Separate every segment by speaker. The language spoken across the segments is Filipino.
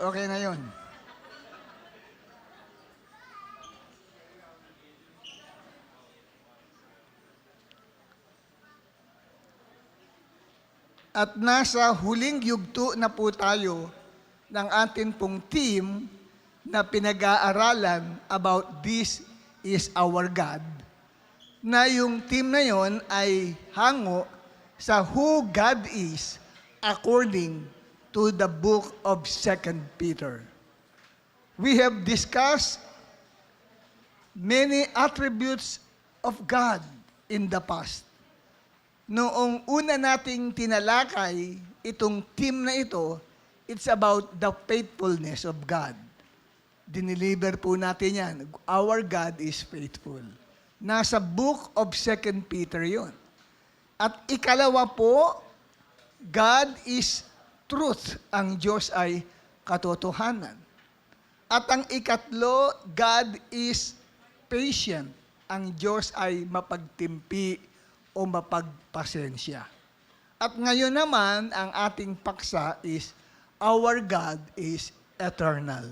Speaker 1: Okay na yun. At nasa huling yugto na po tayo ng atin pong team na pinag-aaralan about This is Our God, na yung team na yon ay hango sa who God is according to the book of 2 Peter. We have discussed many attributes of God in the past. Noong una nating tinalakay itong team na ito, it's about the faithfulness of God. Diniliver po natin yan. Our God is faithful. Nasa book of 2 Peter yon. At ikalawa po, God is truth. Ang Diyos ay katotohanan. At ang ikatlo, God is patient. Ang Diyos ay mapagtimpi o mapagpasensya. At ngayon naman, ang ating paksa is, our God is eternal.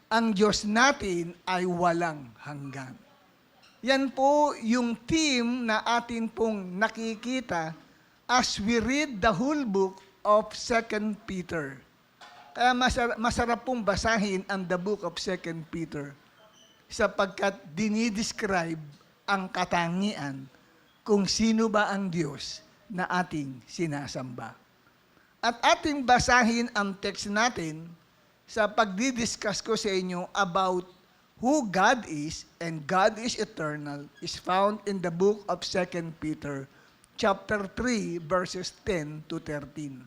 Speaker 1: Ang Diyos natin ay walang hanggan. Yan po yung theme na atin pong nakikita as we read the whole book of 2 Peter. Kaya masarap pong basahin ang the book of 2 Peter sapagkat dinidescribe ang katangian kung sino ba ang Diyos na ating sinasamba. At ating basahin ang text natin sa pagdidiscuss ko sa inyo about who God is and God is eternal is found in the book of 2 Peter chapter 3 verses 10 to 13.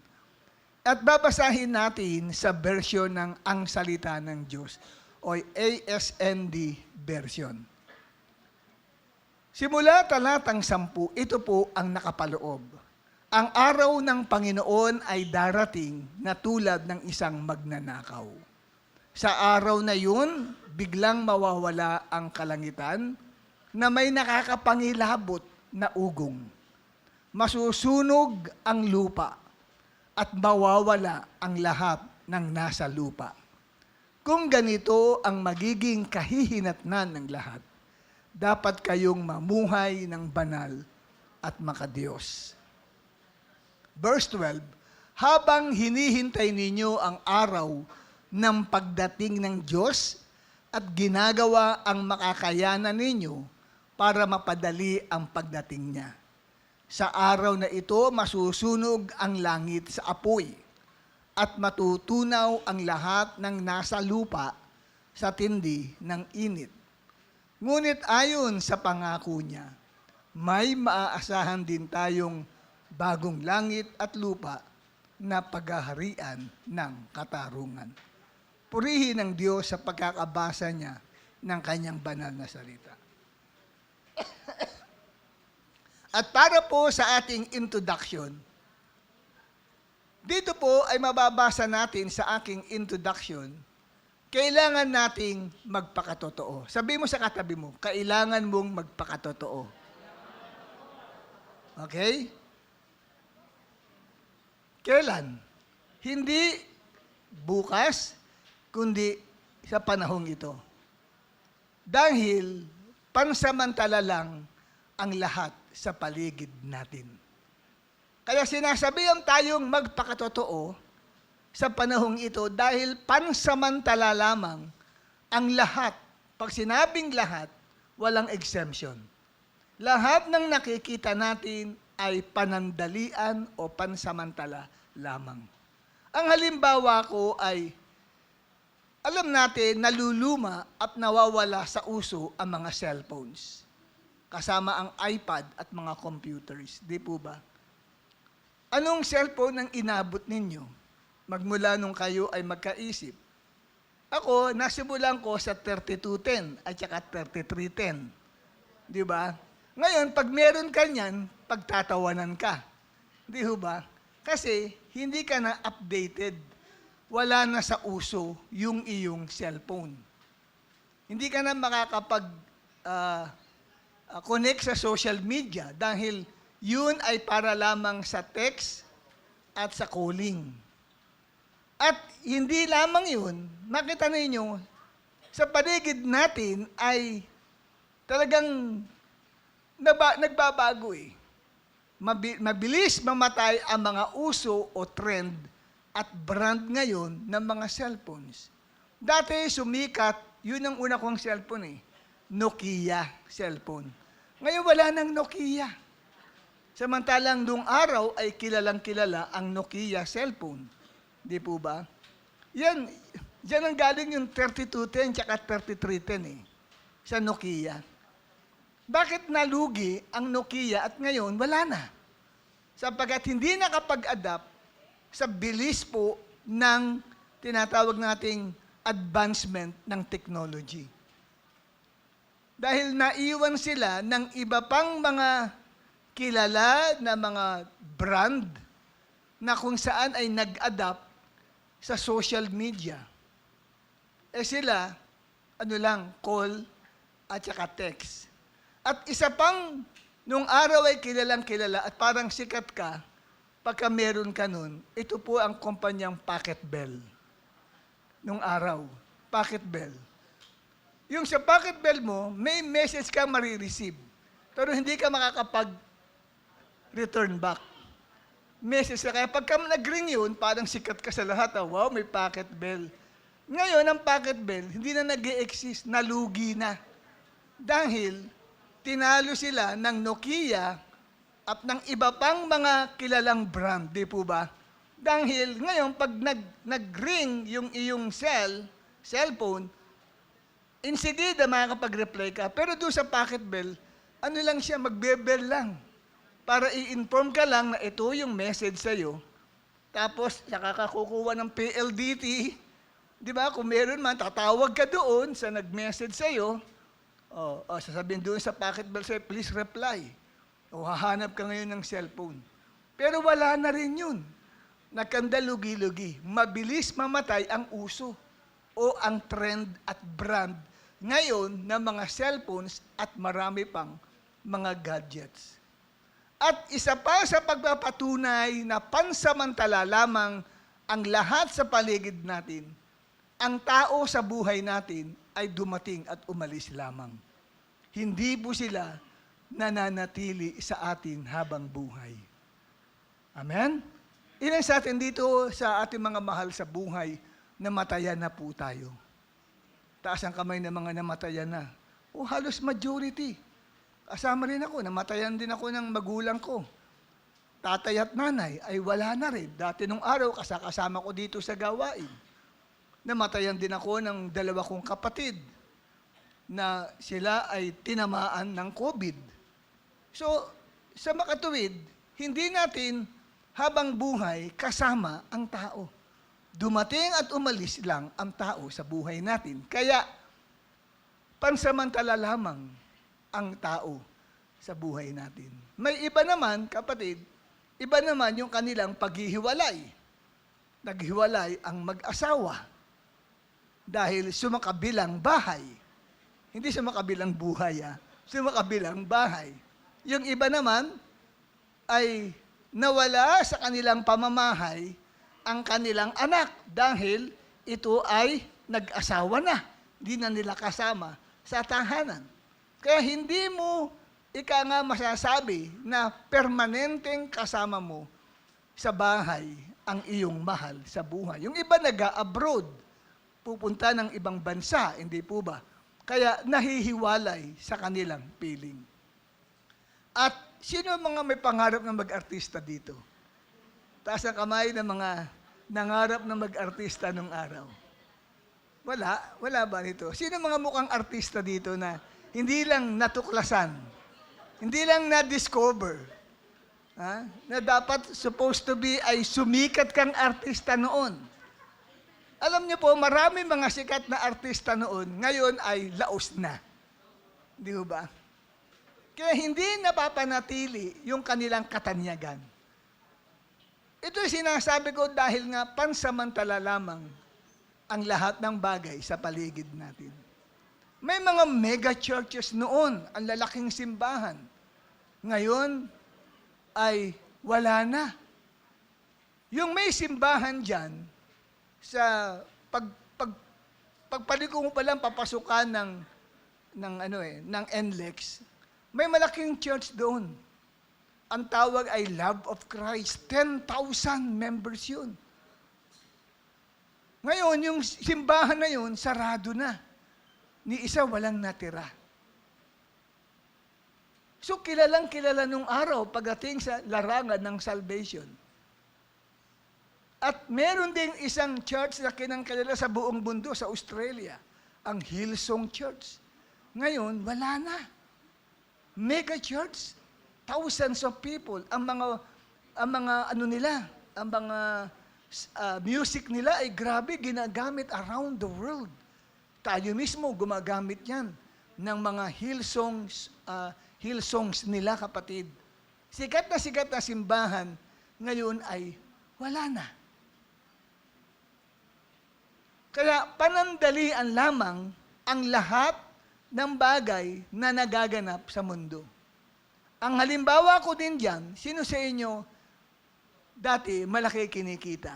Speaker 1: At babasahin natin sa version ng Ang Salita ng Diyos o ASND version. Simula talatang 10, ito po ang nakapaloob. Ang araw ng Panginoon ay darating na tulad ng isang magnanakaw. Sa araw na yun, biglang mawawala ang kalangitan na may nakakapangilabot na ugong. Masusunog ang lupa at mawawala ang lahat ng nasa lupa. Kung ganito ang magiging kahihinatnan ng lahat, dapat kayong mamuhay ng banal at makadiyos. Verse 12, habang hinihintay ninyo ang araw ng pagdating ng Diyos at ginagawa ang makakayanan ninyo para mapadali ang pagdating niya. Sa araw na ito, masusunog ang langit sa apoy at matutunaw ang lahat ng nasa lupa sa tindi ng init. Ngunit ayon sa pangako niya, may maaasahan din tayong bagong langit at lupa na paghaharian ng katarungan. Purihin ang Diyos sa pagkakabasa niya ng kanyang banal na salita. At para po sa ating introduction, dito po ay mababasa natin sa aking introduction, kailangan nating magpakatotoo. Sabi mo sa katabi mo, kailangan mong magpakatotoo. Okay? Kailan? Hindi bukas, kundi sa panahong ito. Dahil pansamantala lang ang lahat sa paligid natin. Kaya sinasabihan tayong magpakatotoo sa panahong ito dahil pansamantala lamang ang lahat. Pag sinabing lahat, walang exemption. Lahat ng nakikita natin ay panandalian o pansamantala lamang. Ang halimbawa ko ay, alam natin, naluluma at nawawala sa uso ang mga cellphones. Kasama ang iPad at mga computers. Di po ba? Anong cellphone ang inabot ninyo? Magmula nung kayo ay magkaisip. Ako, nasimulan ko sa 3210 at saka 3310. Di ba? Ngayon, pag meron ka niyan, pagtatawanan ka. Di ba? Kasi hindi ka na updated. Wala na sa uso yung iyong cellphone. Hindi ka na makakapag-connect sa social media dahil yun ay para lamang sa text at sa calling. At hindi lamang yun, makita ninyo, sa paligid natin ay talagang nagbabago eh. Mabilis mamatay ang mga uso o trend at brand ngayon ng mga cellphones. Dati sumikat, yun ang una kong cellphone eh, Nokia cellphone. Ngayon wala nang Nokia. Samantalang nung araw ay kilalang-kilala ang Nokia cellphone. Di po ba? Diyan ang galing yung 3210 tsaka 3310 eh, sa Nokia. Bakit nalugi ang Nokia at ngayon wala na? Sapagkat hindi nakapag-adapt sa bilis po ng tinatawag nating advancement ng technology. Dahil naiwan sila ng iba pang mga kilala na mga brand na kung saan ay nag-adapt sa social media. Sila, call at saka text. At isa pang, nung araw ay kilalang kilala at parang sikat ka, pagka meron ka nun, ito po ang kumpanyang Pocket Bell. Nung araw, Pocket Bell. Yung sa Pocket Bell mo, may message ka marireceive. Pero hindi ka makakapag-return back. Message ka. Kaya pagka nag-ring yun, parang sikat ka sa lahat. Wow, may Pocket Bell. Ngayon, ang Pocket Bell, hindi na nag-e-exist, nalugi na. Dahil, tinalo sila ng Nokia at ng iba pang mga kilalang brand, di po ba? Dahil ngayon, pag nag-ring yung iyong cellphone, insidida makakapag-reply ka. Pero doon sa Pocket Bell, ano lang siya, magbe-bell lang. Para i-inform ka lang na ito yung message sa'yo. Tapos, saka ka kukuha ng PLDT. Di ba? Kung meron man, tatawag ka doon sa nag-message sa'yo. Sasabihin doon sa Pocket Bell sa'yo, please reply. O hahanap ka ngayon ng cellphone. Pero wala na rin yun. Nakandalugi-lugi. Mabilis mamatay ang uso o ang trend at brand ngayon ng mga cellphones at marami pang mga gadgets. At isa pa sa pagpapatunay na pansamantala lamang ang lahat sa paligid natin, ang tao sa buhay natin ay dumating at umalis lamang. Hindi po sila nananatili sa atin habang buhay. Amen? Ilan sa atin dito sa ating mga mahal sa buhay, namatayan na po tayo. Taas ang kamay ng mga namatayan na. Halos majority. Kasama rin ako, namatayan din ako ng magulang ko. Tatay at nanay ay wala na rin. Dati nung araw, kasama ko dito sa gawain. Namatayan din ako ng dalawa kong kapatid na sila ay tinamaan ng COVID. So, sa makatuwid, hindi natin habang buhay kasama ang tao. Dumating at umalis lang ang tao sa buhay natin. Kaya, pansamantala lamang ang tao sa buhay natin. May iba naman, kapatid, iba naman yung kanilang paghihiwalay. Naghiwalay ang mag-asawa dahil sumakabilang bahay. Hindi sumakabilang buhay, sumakabilang bahay. Yung iba naman ay nawala sa kanilang pamamahay ang kanilang anak dahil ito ay nag-asawa na. Hindi na nila kasama sa tahanan. Kaya hindi mo masasabi na permanenteng kasama mo sa bahay ang iyong mahal sa buhay. Yung iba nag-abroad, pupunta ng ibang bansa, hindi po ba? Kaya nahihiwalay sa kanilang piling. At sino mga may pangarap na mag-artista dito? Taas ang kamay ng mga nangarap na mag-artista nung araw. Wala ba nito? Sino mga mukhang artista dito na hindi lang natuklasan, hindi lang na-discover, na dapat supposed to be ay sumikat kang artista noon. Alam niyo po, marami mga sikat na artista noon, ngayon ay laos na. Di ba? Kaya hindi napapanatili yung kanilang katanyagan. Ito sinasabi ko dahil nga pansamantala lamang ang lahat ng bagay sa paligid natin. May mga mega churches noon, ang lalaking simbahan. Ngayon ay wala na. Yung may simbahan dyan, sa pag, pag, pagpaliko mo pa lang papasukan ng NLEX, may malaking church doon. Ang tawag ay Love of Christ. 10,000 members yun. Ngayon, yung simbahan na yun, sarado na. Ni isa walang natira. So, kilalang kilala nung araw pagdating sa larangan ng salvation. At meron ding isang church na kinangkilala sa buong mundo, sa Australia, ang Hillsong Church. Ngayon, wala na. Mega church, thousands of people. Ang mga music nila ay grabe, ginagamit around the world. Tayo mismo gumagamit yan ng mga Hillsongs nila, kapatid. Sikat na simbahan, ngayon ay wala na. Kaya panandalian lamang ang lahat ng bagay na nagaganap sa mundo. Ang halimbawa ko din dyan, sino sa inyo dati malaki kinikita?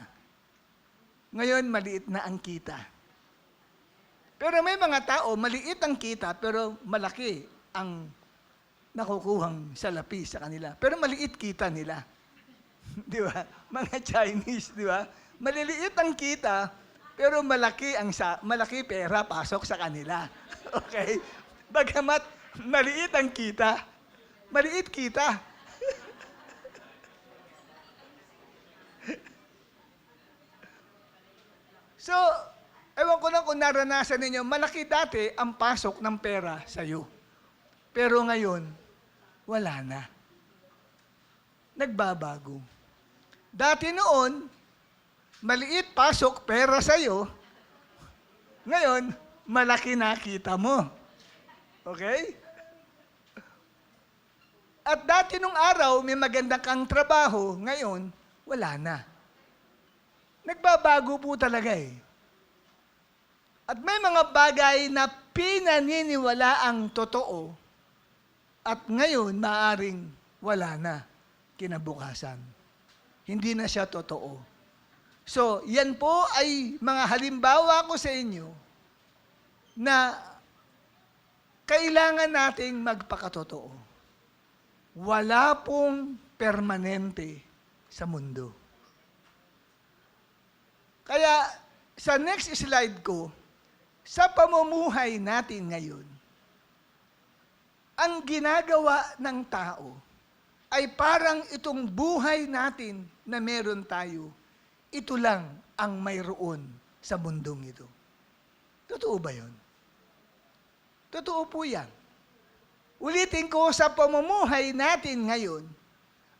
Speaker 1: Ngayon maliit na ang kita. Pero may mga tao, maliit ang kita pero malaki ang nakukuhang salapi sa kanila. Pero maliit kita nila. Di ba? Mga Chinese, di ba? Maliliit ang kita, pero malaki pera pasok sa kanila. Okay? Bagamat maliit ang kita, maliit kita. So, ewan ko lang kung naranasan ninyo, malaki dati ang pasok ng pera sa iyo. Pero ngayon, wala na. Nagbabago. Dati noon, maliit pasok, pera sa'yo. Ngayon, malaki nakita mo. Okay? At dati nung araw, may maganda kang trabaho. Ngayon, wala na. Nagbabago po talaga eh. At may mga bagay na pinaniniwala ang totoo. At ngayon, maaring wala na kinabukasan. Hindi na siya totoo. So, yan po ay mga halimbawa ko sa inyo na kailangan nating magpakatotoo. Wala pong permanente sa mundo. Kaya, sa next slide ko, sa pamumuhay natin ngayon, ang ginagawa ng tao ay parang itong buhay natin na meron tayo, ito lang ang mayroon sa mundong ito. Totoo ba yun? Totoo po yan. Ulitin ko, sa pamumuhay natin ngayon,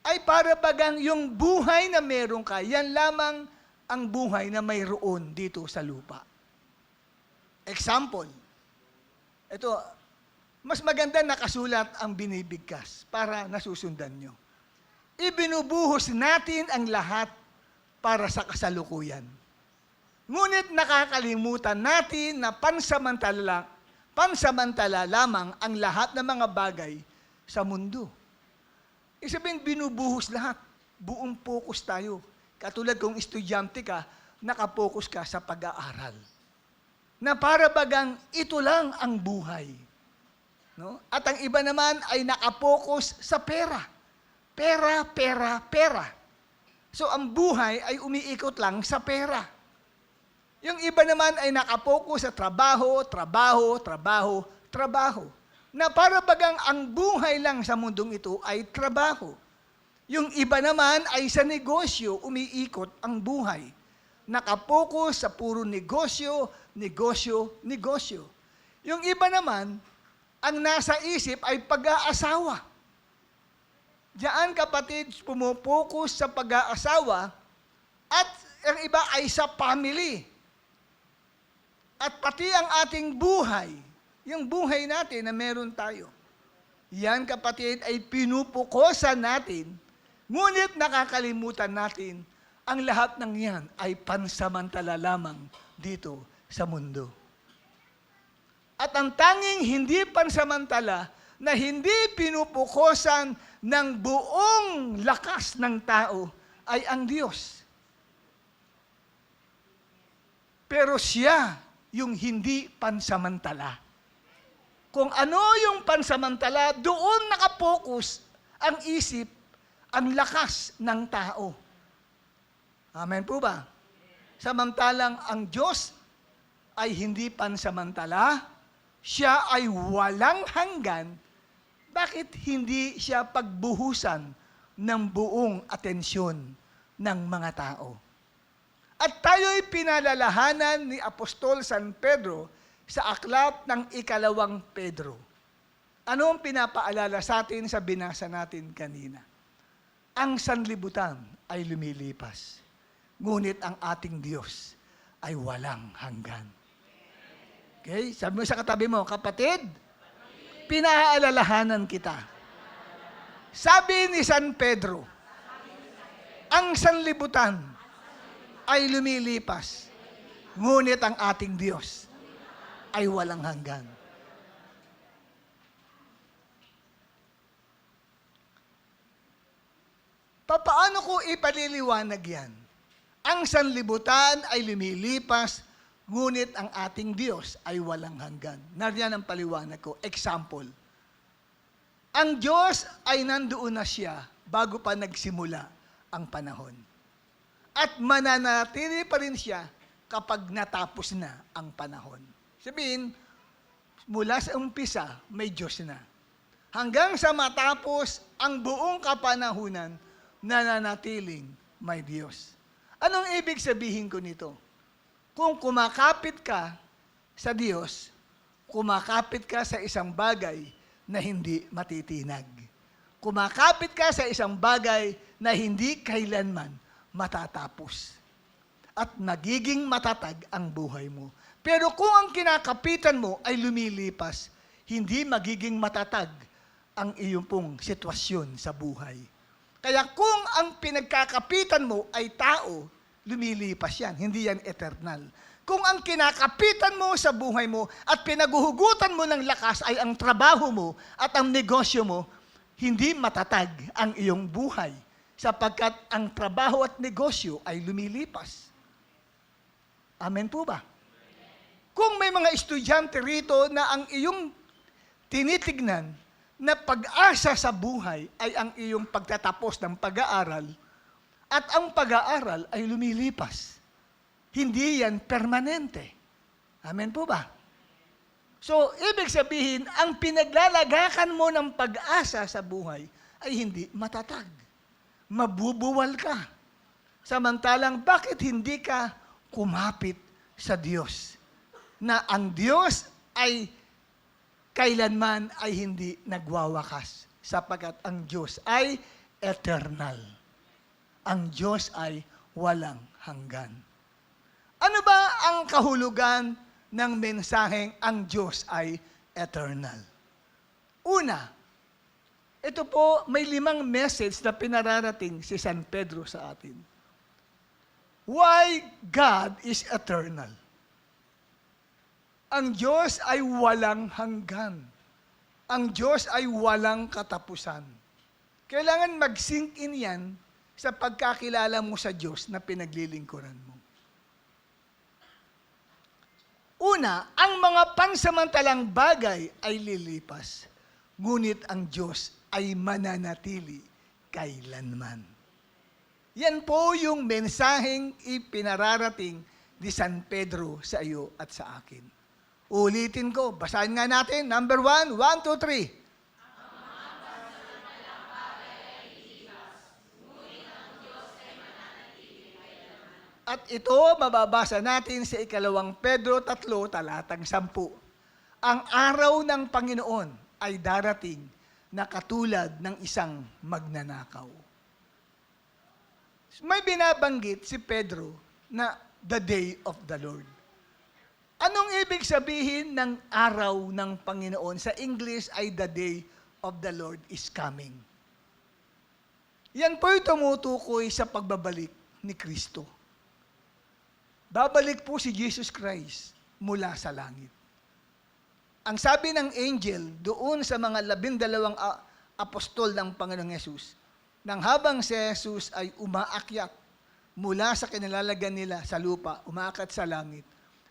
Speaker 1: ay para bagang yung buhay na meron ka, yan lamang ang buhay na mayroon dito sa lupa. Example, ito, mas maganda nakasulat ang binibigkas para nasusundan nyo. Ibinubuhos natin ang lahat para sa kasalukuyan. Ngunit nakakalimutan natin na pansamantala lamang ang lahat ng mga bagay sa mundo. Ibig sabihin, binubuhos lahat. Buong focus tayo. Katulad kung estudyante ka, nakapokus ka sa pag-aaral. Na para bagang ito lang ang buhay. No? At ang iba naman ay nakapokus sa pera. Pera, pera, pera. So ang buhay ay umiikot lang sa pera. Yung iba naman ay nakapokus sa trabaho, trabaho, trabaho, trabaho. Na para bagang ang buhay lang sa mundong ito ay trabaho. Yung iba naman ay sa negosyo, umiikot ang buhay. Nakapokus sa puro negosyo, negosyo, negosyo. Yung iba naman, ang nasa isip ay pag-aasawa. Diyan, kapatid, pumupokus sa pag-aasawa at ang iba ay sa family. At pati ang ating buhay, yung buhay natin na meron tayo. Yan, kapatid, ay pinupukosan natin, ngunit nakakalimutan natin ang lahat ng yan ay pansamantala lamang dito sa mundo. At ang tanging hindi pansamantala na hindi pinupukosan ng buong lakas ng tao ay ang Diyos. Pero siya yung hindi pansamantala. Kung ano yung pansamantala, doon nakapokus ang isip, ang lakas ng tao. Amen po ba? Samantalang ang Diyos ay hindi pansamantala, siya ay walang hanggan, bakit hindi siya pagbuhusan ng buong atensyon ng mga tao? At tayo'y pinalalahanan ni Apostol San Pedro sa aklat ng ikalawang Pedro. Ano ang pinapaalala sa atin sa binasa natin kanina? Ang sanlibutan ay lumilipas, ngunit ang ating Diyos ay walang hanggan. Okay? Sabi mo sa katabi mo, kapatid, pinaalalahanan kita. Sabi ni San Pedro, ang sanlibutan ay lumilipas, ngunit ang ating Diyos ay walang hanggan. Paano ko ipaliliwanag yan? Ang sanlibutan ay lumilipas, ngunit ang ating Diyos ay walang hanggan. Nariyan ang paliwanag ko. Example. Ang Diyos ay nandoon na siya bago pa nagsimula ang panahon. At mananatili pa rin siya kapag natapos na ang panahon. Sabihin, mula sa umpisa, may Diyos na. Hanggang sa matapos ang buong kapanahunan, nananatiling may Diyos. Anong ibig sabihin ko nito? Kung kumakapit ka sa Diyos, kumakapit ka sa isang bagay na hindi matitinag. Kumakapit ka sa isang bagay na hindi kailanman matatapos. At magiging matatag ang buhay mo. Pero kung ang kinakapitan mo ay lumilipas, hindi magiging matatag ang iyong pong sitwasyon sa buhay. Kaya kung ang pinagkakapitan mo ay tao, lumilipas yan. Hindi yan eternal. Kung ang kinakapitan mo sa buhay mo at pinaguhugutan mo ng lakas ay ang trabaho mo at ang negosyo mo, hindi matatag ang iyong buhay sapagkat ang trabaho at negosyo ay lumilipas. Amen po ba? Kung may mga estudyante rito na ang iyong tinitignan na pag-asa sa buhay ay ang iyong pagtatapos ng pag-aaral at ang pag-aaral ay lumilipas. Hindi yan permanente. Amen po ba? So, ibig sabihin, ang pinaglalagakan mo ng pag-asa sa buhay ay hindi matatag. Mabubuwal ka. Samantalang, bakit hindi ka kumapit sa Diyos? Na ang Diyos ay kailanman ay hindi nagwawakas sapagkat ang Diyos ay eternal. Ang Diyos ay walang hanggan. Ano ba ang kahulugan ng mensaheng ang Diyos ay eternal? Una, ito po may 5 message na pinararating si San Pedro sa atin. Why God is eternal? Ang Diyos ay walang hanggan. Ang Diyos ay walang katapusan. Kailangan mag-sink in yan sa pagkakilala mo sa Diyos na pinaglilingkuran mo. Una, ang mga pansamantalang bagay ay lilipas, ngunit ang Diyos ay mananatili kailanman. Yan po yung mensaheng ipinararating ni San Pedro sa iyo at sa akin. Ulitin ko, basahin nga natin. Number 1, 1, 2, 3. At ito, mababasa natin sa ikalawang Pedro 3, talatang 10. Ang araw ng Panginoon ay darating na katulad ng isang magnanakaw. May binabanggit si Pedro na the day of the Lord. Anong ibig sabihin ng araw ng Panginoon? Sa English ay the day of the Lord is coming. Yan po'y tumutukoy sa pagbabalik ni Kristo. Babalik po si Jesus Christ mula sa langit. Ang sabi ng angel doon sa mga 12 apostol ng Panginoong Yesus, nang habang si Jesus ay umaakyat mula sa kinalalagyan nila sa lupa, umaakyat sa langit,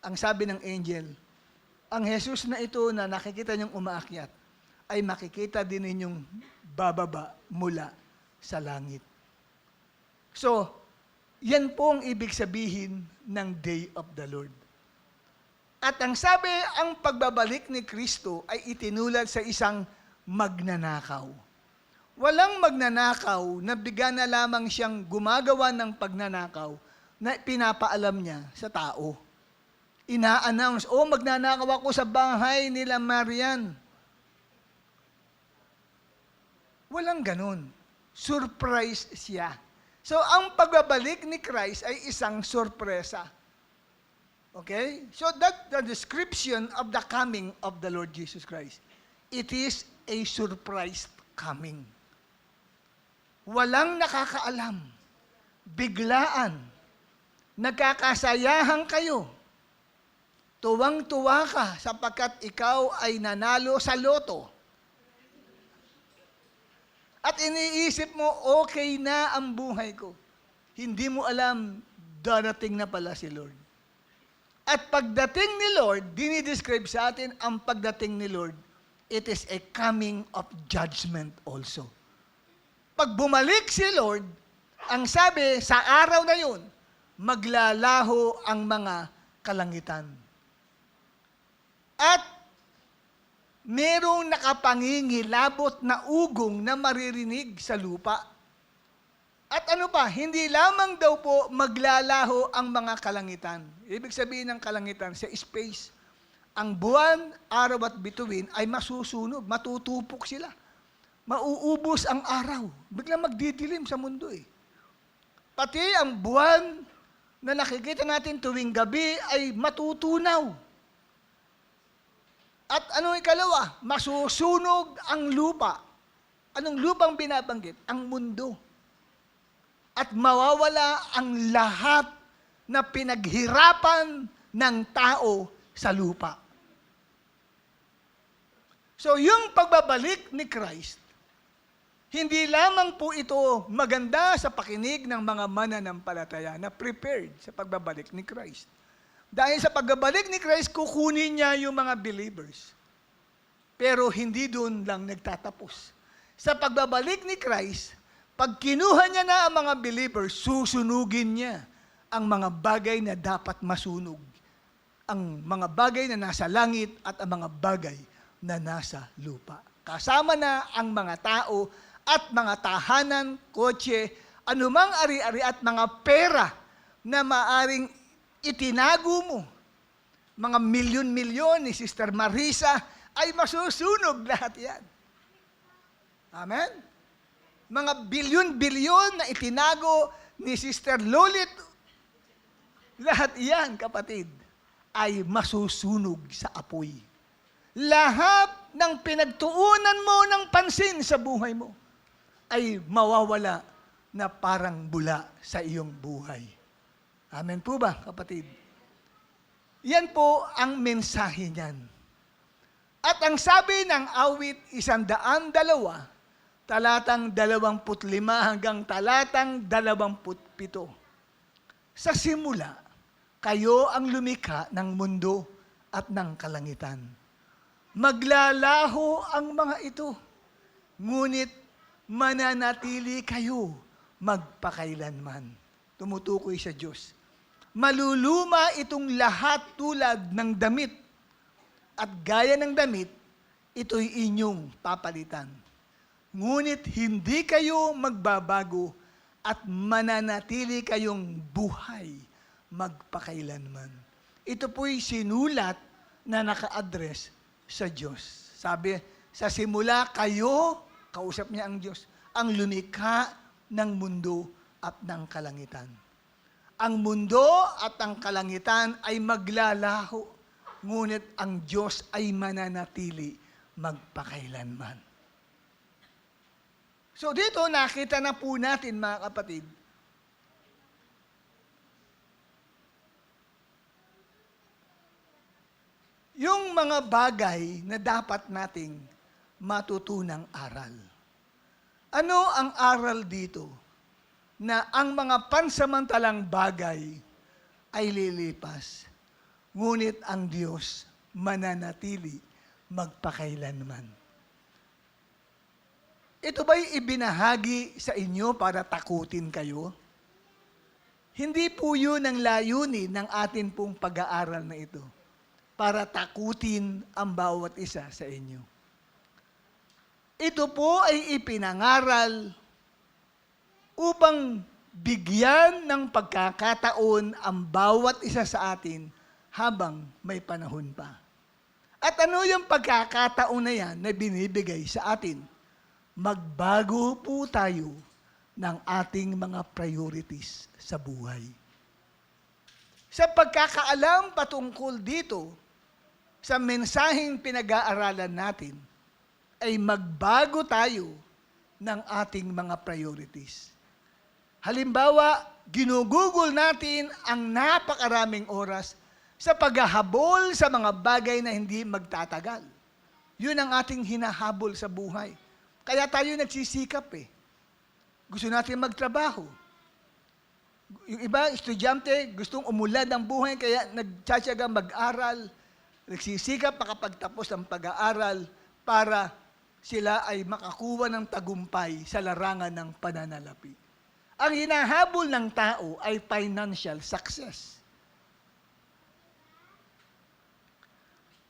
Speaker 1: ang sabi ng angel, ang Jesus na ito na nakikita niyong umaakyat, ay makikita din ninyong bababa mula sa langit. So, yan po ang ibig sabihin ng Day of the Lord. At ang sabi, ang pagbabalik ni Kristo ay itinulad sa isang magnanakaw. Walang magnanakaw na bigyan na lamang siyang gumagawa ng pagnanakaw na pinapaalam niya sa tao. Ina-announce, magnanakaw ako sa bahay nila Marian. Walang ganun. Surprise siya. So, ang pagbabalik ni Christ ay isang sorpresa. Okay? So, that's the description of the coming of the Lord Jesus Christ. It is a surprise coming. Walang nakakaalam. Biglaan. Nagkakasayahan kayo. Tuwang-tuwa ka sapagkat ikaw ay nanalo sa loto. At iniisip mo, okay na ang buhay ko. Hindi mo alam, darating na pala si Lord. At pagdating ni Lord, dinidescribe sa atin ang pagdating ni Lord, it is a coming of judgment also. Pag bumalik si Lord, ang sabi, sa araw na yun, maglalaho ang mga kalangitan. At merong nakapangingilabot na ugong na maririnig sa lupa. At ano pa, hindi lamang daw po maglalaho ang mga kalangitan. Ibig sabihin ng kalangitan, sa space, ang buwan, araw at bituin ay masusunog, matutupok sila. Mauubos ang araw. Biglang magdidilim sa mundo eh. Pati ang buwan na nakikita natin tuwing gabi ay matutunaw. At anong ikalawa? Masusunog ang lupa. Anong lupang binabanggit? Ang mundo. At mawawala ang lahat na pinaghirapan ng tao sa lupa. So, yung pagbabalik ni Christ, hindi lamang po ito maganda sa pakinig ng mga mananampalataya na prepared sa pagbabalik ni Christ. Dahil sa pagbabalik ni Christ, kukunin niya yung mga believers. Pero hindi doon lang nagtatapos. Sa pagbabalik ni Christ, pag kinuha niya na ang mga believers, susunugin niya ang mga bagay na dapat masunog. Ang mga bagay na nasa langit at ang mga bagay na nasa lupa. Kasama na ang mga tao at mga tahanan, kotse, anumang ari-ari at mga pera na maaring itinago mo. Mga milyon-milyon ni Sister Marisa ay masusunog lahat yan. Amen? Mga bilyon-bilyon na itinago ni Sister Lolit, lahat yan, kapatid, ay masusunog sa apoy. Lahat ng pinagtuunan mo ng pansin sa buhay mo ay mawawala na parang bula sa iyong buhay. Amen po ba, kapatid? Yan po ang mensahe niyan. At ang sabi ng awit 102, talatang 25 hanggang talatang 27. Sa simula, kayo ang lumikha ng mundo at ng kalangitan. Maglalaho ang mga ito, ngunit mananatili kayo magpakailanman. Tumutukoy sa Diyos. Maluluma itong lahat tulad ng damit, at gaya ng damit, ito'y inyong papalitan. Ngunit hindi kayo magbabago at mananatili kayong buhay magpakailanman. Ito po'y sinulat na naka-address sa Diyos. Sabi, sa simula kayo, kausap niya ang Diyos, ang lumikha ng mundo at ng kalangitan. Ang mundo at ang kalangitan ay maglalaho, ngunit ang Diyos ay mananatili magpakailanman. So dito nakita na po natin, mga kapatid, yung mga bagay na dapat nating matutunang aral. Ano ang aral dito? Na ang mga pansamantalang bagay ay lilipas. ngunit ang Diyos mananatili magpakailanman. Ito ba'y ibinahagi sa inyo para takutin kayo? Hindi po yun ang layunin ng atin pong pag-aaral na ito, para takutin ang bawat isa sa inyo. Ito po ay ipinangaral upang bigyan ng pagkakataon ang bawat isa sa atin habang may panahon pa. At ano yung pagkakataon na yan na binibigay sa atin? Magbago po tayo ng ating mga priorities sa buhay. Sa pagkakaalam patungkol dito, sa mensaheng pinag-aaralan natin, ay magbago tayo ng ating mga priorities. Halimbawa, ginugugol natin ang napakaraming oras sa paghahabol sa mga bagay na hindi magtatagal. Yun ang ating hinahabol sa buhay. Kaya tayo nagsisikap eh. Gusto natin magtrabaho. Yung iba, estudyante, gustong umulad ang buhay, kaya nagtsatsaga mag-aral, nagsisikap makapagtapos ng pag-aaral para sila ay makakuha ng tagumpay sa larangan ng pananalapi. Ang hinahabol ng tao ay financial success.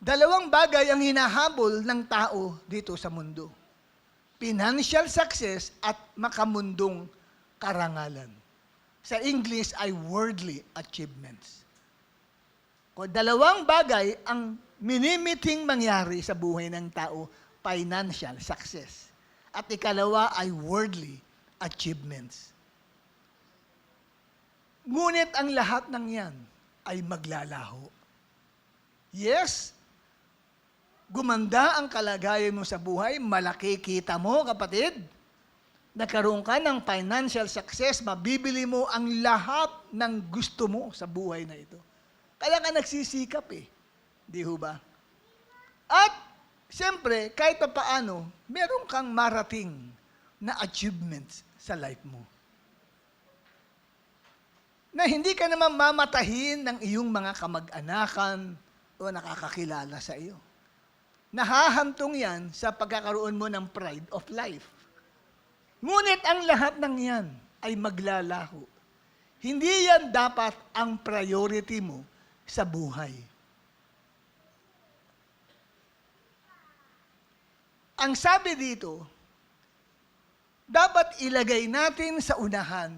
Speaker 1: Dalawang bagay ang hinahabol ng tao dito sa mundo. Financial success at makamundong karangalan. Sa English ay worldly achievements. Kung dalawang bagay ang minimiting mangyari sa buhay ng tao, financial success. At ikalawa ay worldly achievements. Ngunit ang lahat ng yan ay maglalaho. Yes, gumanda ang kalagayan mo sa buhay, malaki kita mo, kapatid. Nagkaroon ka ng financial success, mabibili mo ang lahat ng gusto mo sa buhay na ito. Kaya ka nagsisikap eh. Di ho ba? At, siyempre, kahit pa paano, meron kang marating na achievements sa life mo. Na hindi ka naman mamatahin ng iyong mga kamag-anakan o nakakakilala sa iyo. Nahahantong yan sa pagkakaroon mo ng pride of life. Ngunit ang lahat ng yan ay maglalaho. Hindi yan dapat ang priority mo sa buhay. Ang sabi dito, dapat ilagay natin sa unahan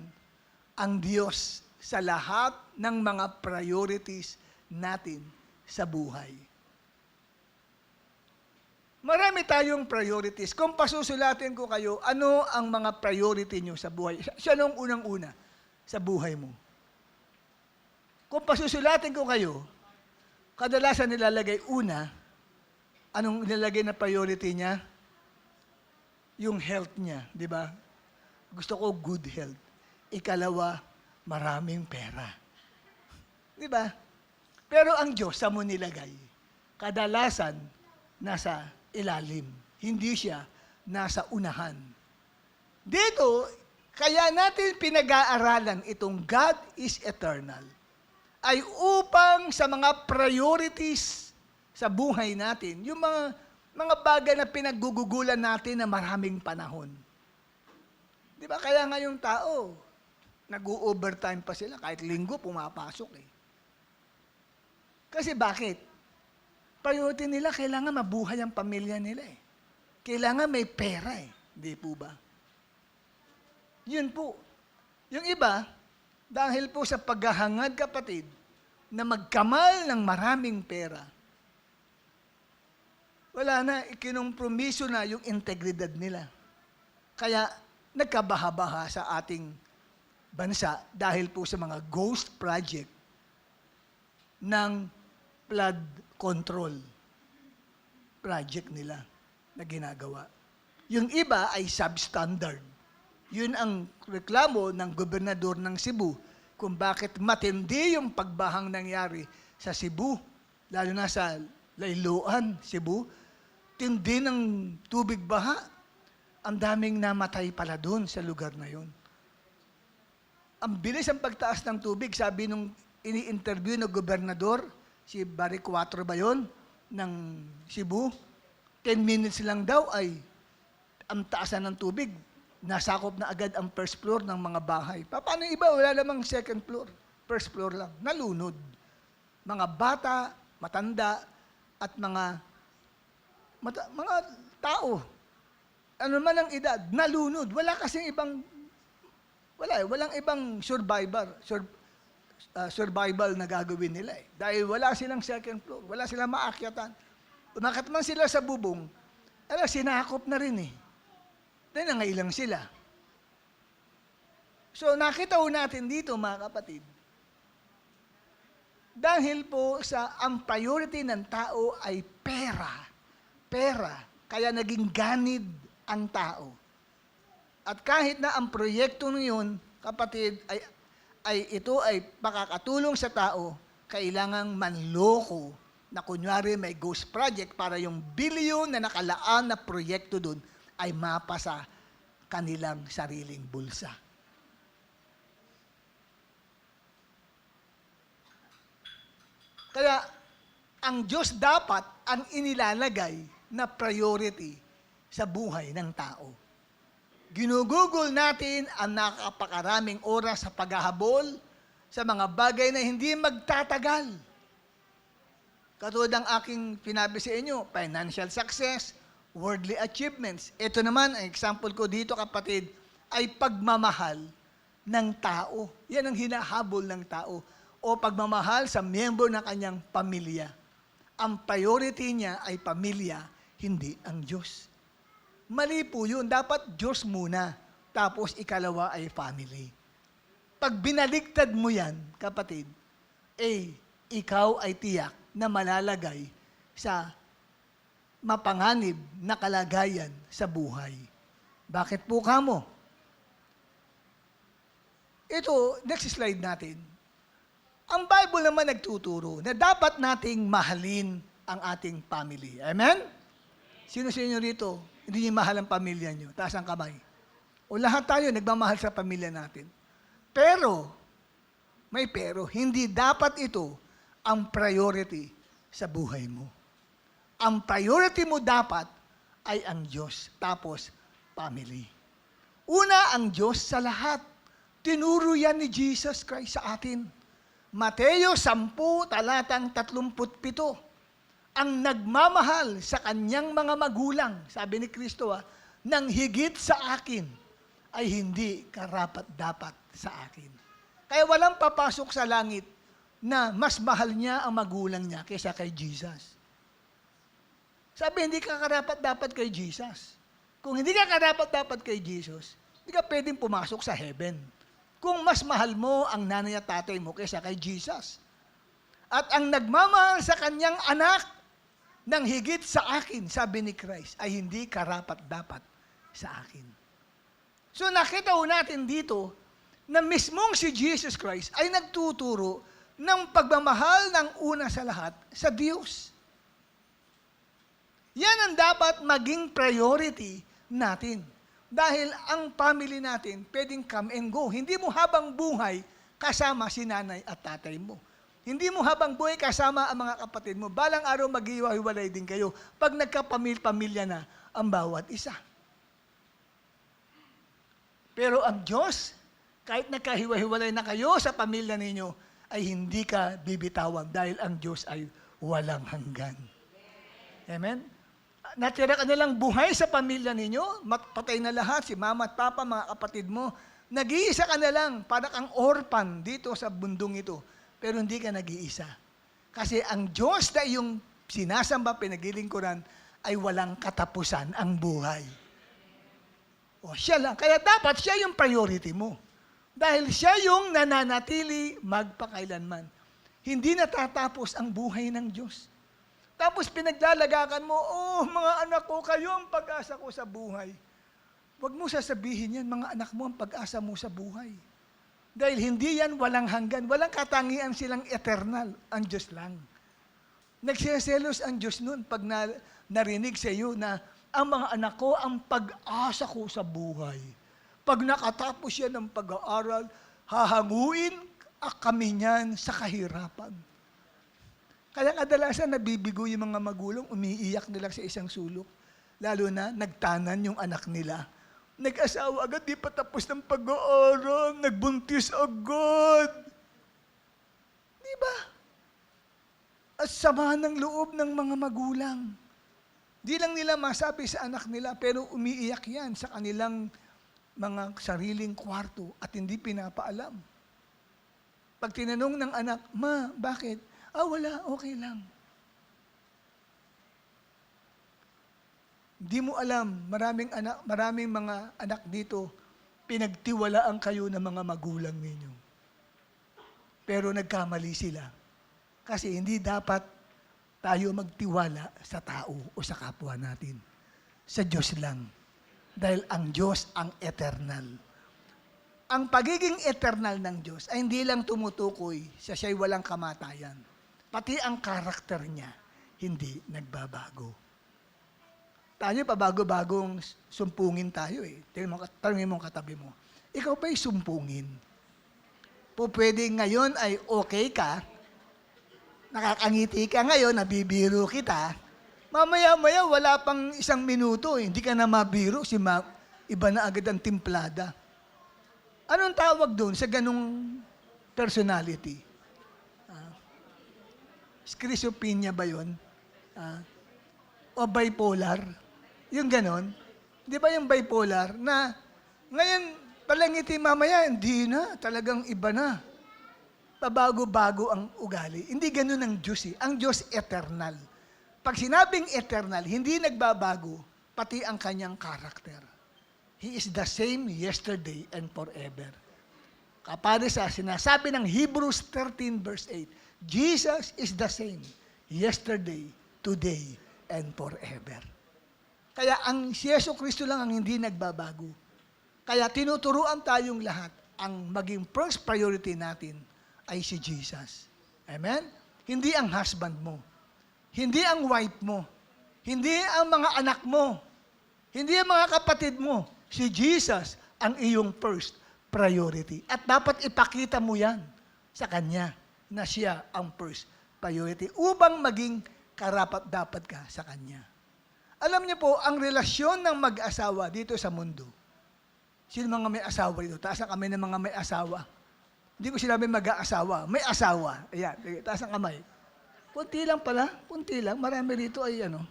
Speaker 1: ang Diyos sa lahat ng mga priorities natin sa buhay. Marami tayong priorities. Kung pasusulatin ko kayo, ano ang mga priority nyo sa buhay? Siya nung unang-una sa buhay mo. Kung pasusulatin ko kayo, kadalasan nilalagay una, anong nilalagay na priority niya? Yung health niya, di ba? Gusto ko good health. Ikalawa, maraming pera. Di ba? Pero ang Diyos sa mo nilagay, kadalasan nasa ilalim. Hindi siya nasa unahan. Dito, kaya natin pinag-aaralan itong God is eternal, ay upang sa mga priorities sa buhay natin, yung mga bagay na pinaggugugulan natin na maraming panahon. Di ba? Kaya nga yung tao, nag-overtime pa sila, kahit linggo pumapasok eh. Kasi bakit? Priority nila, kailangan mabuhay ang pamilya nila eh. Kailangan may pera eh. Hindi po ba? Yun po. Yung iba, dahil po sa paghahangad, kapatid, na magkamal ng maraming pera, wala na, ikinompromiso na yung integridad nila. Kaya, nagkabaha-baha sa ating bansa dahil po sa mga ghost project ng flood control project nila na ginagawa. Yung iba ay substandard. Yun ang reklamo ng gobernador ng Cebu kung bakit matindi yung pagbahang nangyari sa Cebu, lalo na sa Layloan, Cebu. Tindi ng tubig baha. Ang daming namatay pala doon sa lugar na yun. Ang bilis ang pagtaas ng tubig, sabi nung ini-interview ng gobernador, Si Barry 4 ba yun? Ng Cebu. 10 minutes lang daw ay ang taasan ng tubig. Nasakop na agad ang first floor ng mga bahay. Paano yung iba? Wala namang second floor. First floor lang. Nalunod. Mga bata, matanda, at mga tao. Ano man ang edad, nalunod. Walang ibang survival na gagawin nila eh. Dahil wala silang second floor, wala silang maakyatan. Umakyat man sila sa bubong, sinakop na rin eh. Dahil nangailang sila. So nakita ho natin dito mga kapatid, dahil po ang priority ng tao ay pera. Pera. Kaya naging ganid ang tao. At kahit na ang proyekto niyon, kapatid, ito ay makakatulong sa tao, kailangang manloko na kunyari may ghost project para yung bilyon na nakalaan na proyekto doon ay mapasa kanilang sariling bulsa. Kaya, ang Diyos dapat ang inilalagay na priority sa buhay ng tao. Ginugugol natin ang nakapakaraming oras sa paghahabol sa mga bagay na hindi magtatagal. Katulad ng aking pinabi sa inyo, financial success, worldly achievements. Ito naman, ang example ko dito kapatid, ay pagmamahal ng tao. Yan ang hinahabol ng tao. O pagmamahal sa miyembro ng kanyang pamilya. Ang priority niya ay pamilya, hindi ang Diyos. Mali po yun. Dapat Diyos muna. Tapos ikalawa ay family. Pag binaligtad mo yan, kapatid, ikaw ay tiyak na malalagay sa mapanganib na kalagayan sa buhay. Bakit po kamo? Ito, next slide natin. Ang Bible naman nagtuturo na dapat nating mahalin ang ating family. Amen? Sino sa inyo rito, hindi niyo mahal ang pamilya niyo? Taas ang kamay. O lahat tayo nagmamahal sa pamilya natin. Pero, may pero, hindi dapat ito ang priority sa buhay mo. Ang priority mo dapat ay ang Diyos, tapos family. Una, ang Diyos sa lahat. Tinuro yan ni Jesus Christ sa atin. Mateo 10, talatang 37. Ang nagmamahal sa kanyang mga magulang, sabi ni Kristo, nang higit sa akin, ay hindi karapat-dapat sa akin. Kaya walang papasok sa langit na mas mahal niya ang magulang niya kaysa kay Jesus. Sabi, hindi ka karapat-dapat kay Jesus. Kung hindi ka karapat-dapat kay Jesus, hindi ka pwedeng pumasok sa heaven. Kung mas mahal mo ang nanay at tatay mo kaysa kay Jesus. At ang nagmamahal sa kanyang anak nang higit sa akin, sabi ni Christ, ay hindi karapat-dapat sa akin. So nakita ho natin dito na mismong si Jesus Christ ay nagtuturo ng pagmamahal ng una sa lahat sa Diyos. Yan ang dapat maging priority natin. Dahil ang family natin pwedeng come and go. Hindi mo habang buhay kasama si nanay at tatay mo. Hindi mo habang buhay kasama ang mga kapatid mo. Balang araw maghiwa-hiwalay din kayo pag nagkapamilya na ang bawat isa. Pero ang Diyos, kahit nagkahiwa-hiwalay na kayo sa pamilya ninyo, ay hindi ka bibitawan dahil ang Diyos ay walang hanggan. Amen? Natira ka nilang buhay sa pamilya ninyo, patay na lahat, si mama at papa, mga kapatid mo, nag-iisa ka na lang, parang kang orphan dito sa bundong ito, pero hindi ka nag-iisa. Kasi ang Diyos na iyong sinasamba, pinaglilingkuran, ay walang katapusan ang buhay. O siya lang, kaya dapat siya yung priority mo. Dahil siya yung nananatili magpakailanman. Hindi natatapos ang buhay ng Diyos. Tapos pinaglalagakan mo, mga anak ko, kayo ang pag-asa ko sa buhay. Huwag mo sasabihin yan, mga anak mo ang pag-asa mo sa buhay. Dahil hindi yan walang hanggan, walang katangian silang eternal, ang Diyos lang. Nagsiselos ang Diyos nun pag narinig sa iyo na ang mga anak ko ang pag-asa ko sa buhay. Pag nakatapos yan ng pag-aaral, hahanguin kami niyan sa kahirapan. Kaya kadalasan nabibigo yung mga magulang, umiiyak nila sa isang sulok. Lalo na nagtanan yung anak nila. Nag-asawa agad, di pa tapos ng pag-aaral, nagbuntis agad. Di ba? At sama ng loob ng mga magulang. Di lang nila masabi sa anak nila, pero umiiyak yan sa kanilang mga sariling kwarto at hindi pinapaalam. Pag tinanong ng anak, Ma, bakit? Wala, okay lang. Di mo alam, maraming mga anak dito, pinagtiwalaan kayo ng mga magulang ninyo. Pero nagkamali sila. Kasi hindi dapat tayo magtiwala sa tao o sa kapwa natin. Sa Diyos lang. Dahil ang Diyos ang eternal. Ang pagiging eternal ng Diyos ay hindi lang tumutukoy sa siya'y walang kamatayan. Pati ang karakter niya, hindi nagbabago. Tayo pa bago-bagong sumpungin tayo eh. Tanungin mo katabi mo, ikaw ba'y sumpungin? Po pwede ngayon ay okay ka, nakakangiti ka ngayon, nabibiro kita, mamaya-maya wala pang 1 minuto, hindi ka na mabiro, iba na agad ang timplada. Anong tawag doon sa ganung personality? Schizophrenia ba yun? O bipolar? Yung ganon? Di ba yung bipolar na ngayon palangiti mamaya, hindi na, talagang iba na. Pabago-bago ang ugali. Hindi ganon ang Diyos eh. Ang Diyos eternal. Pag sinabing eternal, hindi nagbabago, pati ang kanyang karakter. He is the same yesterday and forever. Kapare sa sinasabi ng Hebrews 13 verse 8, Jesus is the same yesterday, today, and forever. Kaya ang si Yesu Kristo lang ang hindi nagbabago. Kaya tinuturuan tayong lahat, ang maging first priority natin ay si Jesus. Amen? Hindi ang husband mo. Hindi ang wife mo. Hindi ang mga anak mo. Hindi ang mga kapatid mo. Si Jesus ang iyong first priority. At dapat ipakita mo yan sa Kanya na siya ang first priority upang maging karapat-dapat ka sa Kanya. Alam niyo po, ang relasyon ng mag-asawa dito sa mundo, sino mga may asawa dito? Taas ang kamay ng mga may asawa. Hindi ko sinabi mag-aasawa. May asawa. Ayan, taas ang kamay. Punti lang pala. Punti lang. Marami dito ay ano.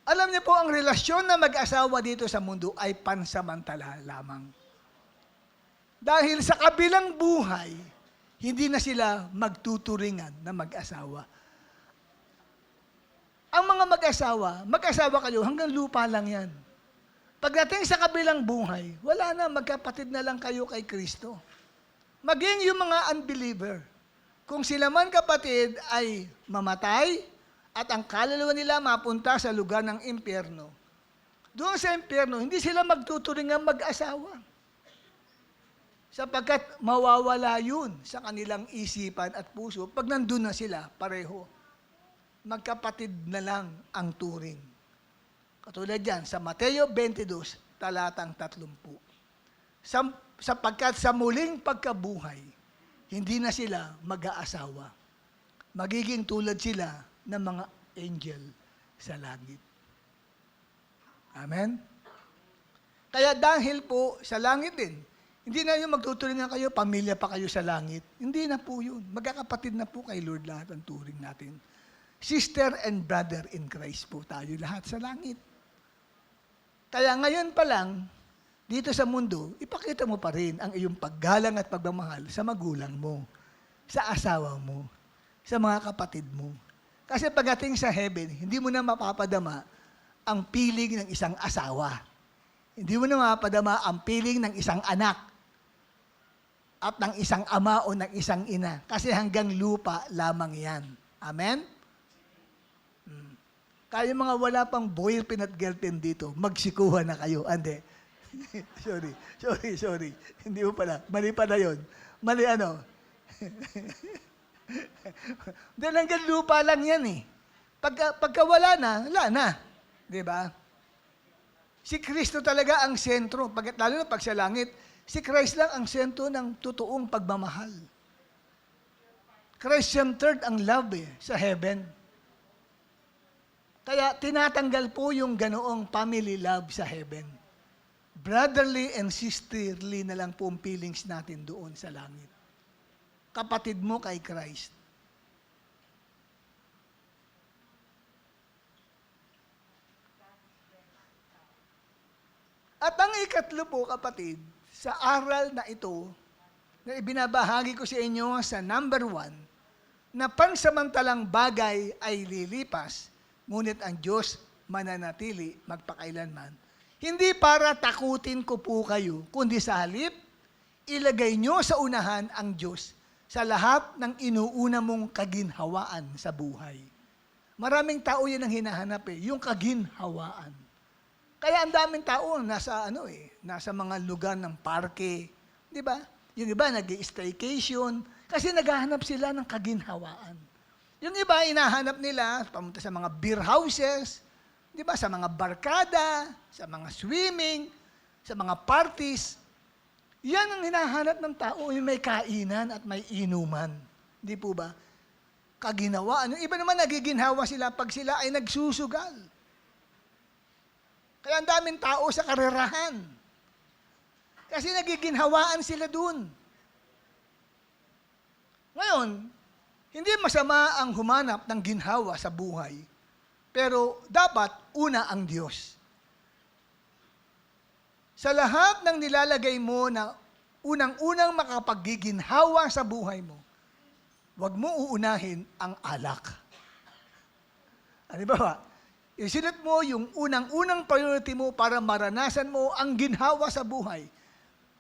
Speaker 1: Alam niyo po, ang relasyon ng mag-asawa dito sa mundo ay pansamantala lamang. Dahil sa kabilang buhay, hindi na sila magtuturingan na mag-asawa. Ang mga mag-asawa kayo, hanggang lupa lang yan. Pagdating sa kabilang buhay, wala na, magkapatid na lang kayo kay Kristo. Maging yung mga unbeliever, kung sila man kapatid ay mamatay at ang kaluluwa nila mapunta sa lugar ng impyerno, doon sa impyerno, hindi sila magtuturingan mag-asawa. Sapagkat mawawala yun sa kanilang isipan at puso pag nandun na sila pareho. Magkapatid na lang ang turing. Katulad yan, sa Mateo 22, talatang 30. Sapagkat sa muling pagkabuhay, hindi na sila mag-aasawa. Magiging tulad sila ng mga angel sa langit. Amen? Kaya dahil po sa langit din, hindi na yung magtuturingan kayo, pamilya pa kayo sa langit. Hindi na po yun. Magkakapatid na po kay Lord lahat ang turing natin. Sister and brother in Christ po tayo lahat sa langit. Kaya ngayon pa lang, dito sa mundo, ipakita mo pa rin ang iyong paggalang at pagmamahal sa magulang mo, sa asawa mo, sa mga kapatid mo. Kasi pagdating sa heaven, hindi mo na mapapadama ang piling ng isang asawa. Hindi mo na mapapadama ang piling ng isang anak at ng isang ama o ng isang ina. Kasi hanggang lupa lamang yan. Amen? Kaya mga wala pang boyfriend at girlfriend dito, magsikuhan na kayo. Ande. Sorry. Hindi mo pala. Mali pala yun. Mali ano? Dahil hanggang lupa lang yan eh. Pagka wala na. Di ba? Si Kristo talaga ang sentro. Lalo na pag sa langit, si Christ lang ang sentro ng totoong pagmamahal. Christ-centered ang love sa heaven. Kaya tinatanggal po yung ganoong family love sa heaven. Brotherly and sisterly na lang po ang feelings natin doon sa langit. Kapatid mo kay Christ. At ang ikatlo po, kapatid, sa aral na ito, na ibinabahagi ko sa inyo sa number 1, na pansamantalang bagay ay lilipas, ngunit ang Diyos mananatili magpakailanman. Hindi para takutin ko po kayo, kundi sa halip, ilagay nyo sa unahan ang Diyos sa lahat ng inuuna mong kaginhawaan sa buhay. Maraming tao yan ang hinahanap yung kaginhawaan. Kaya ang daming tao nasa mga lugar ng parke, di ba? Yung iba nag-staycation kasi naghahanap sila ng kaginhawaan. Yung iba hinahanap nila pamunta sa mga beer houses, di ba? Sa mga barkada, sa mga swimming, sa mga parties. Yan ang hinahanap ng tao, yung may kainan at may inuman. Di po ba? Kaginhawaan. Yung iba naman nagiginhawa sila pag sila ay nagsusugal. Kaya ang daming tao sa karerahan. Kasi nagiginhawaan sila dun. Ngayon, hindi masama ang humanap ng ginhawa sa buhay, pero dapat una ang Diyos. Sa lahat ng nilalagay mo na unang-unang makapaggiginhawa sa buhay mo, huwag mo uunahin ang alak. Ano ba? Isilat mo yung unang-unang priority mo para maranasan mo ang ginhawa sa buhay.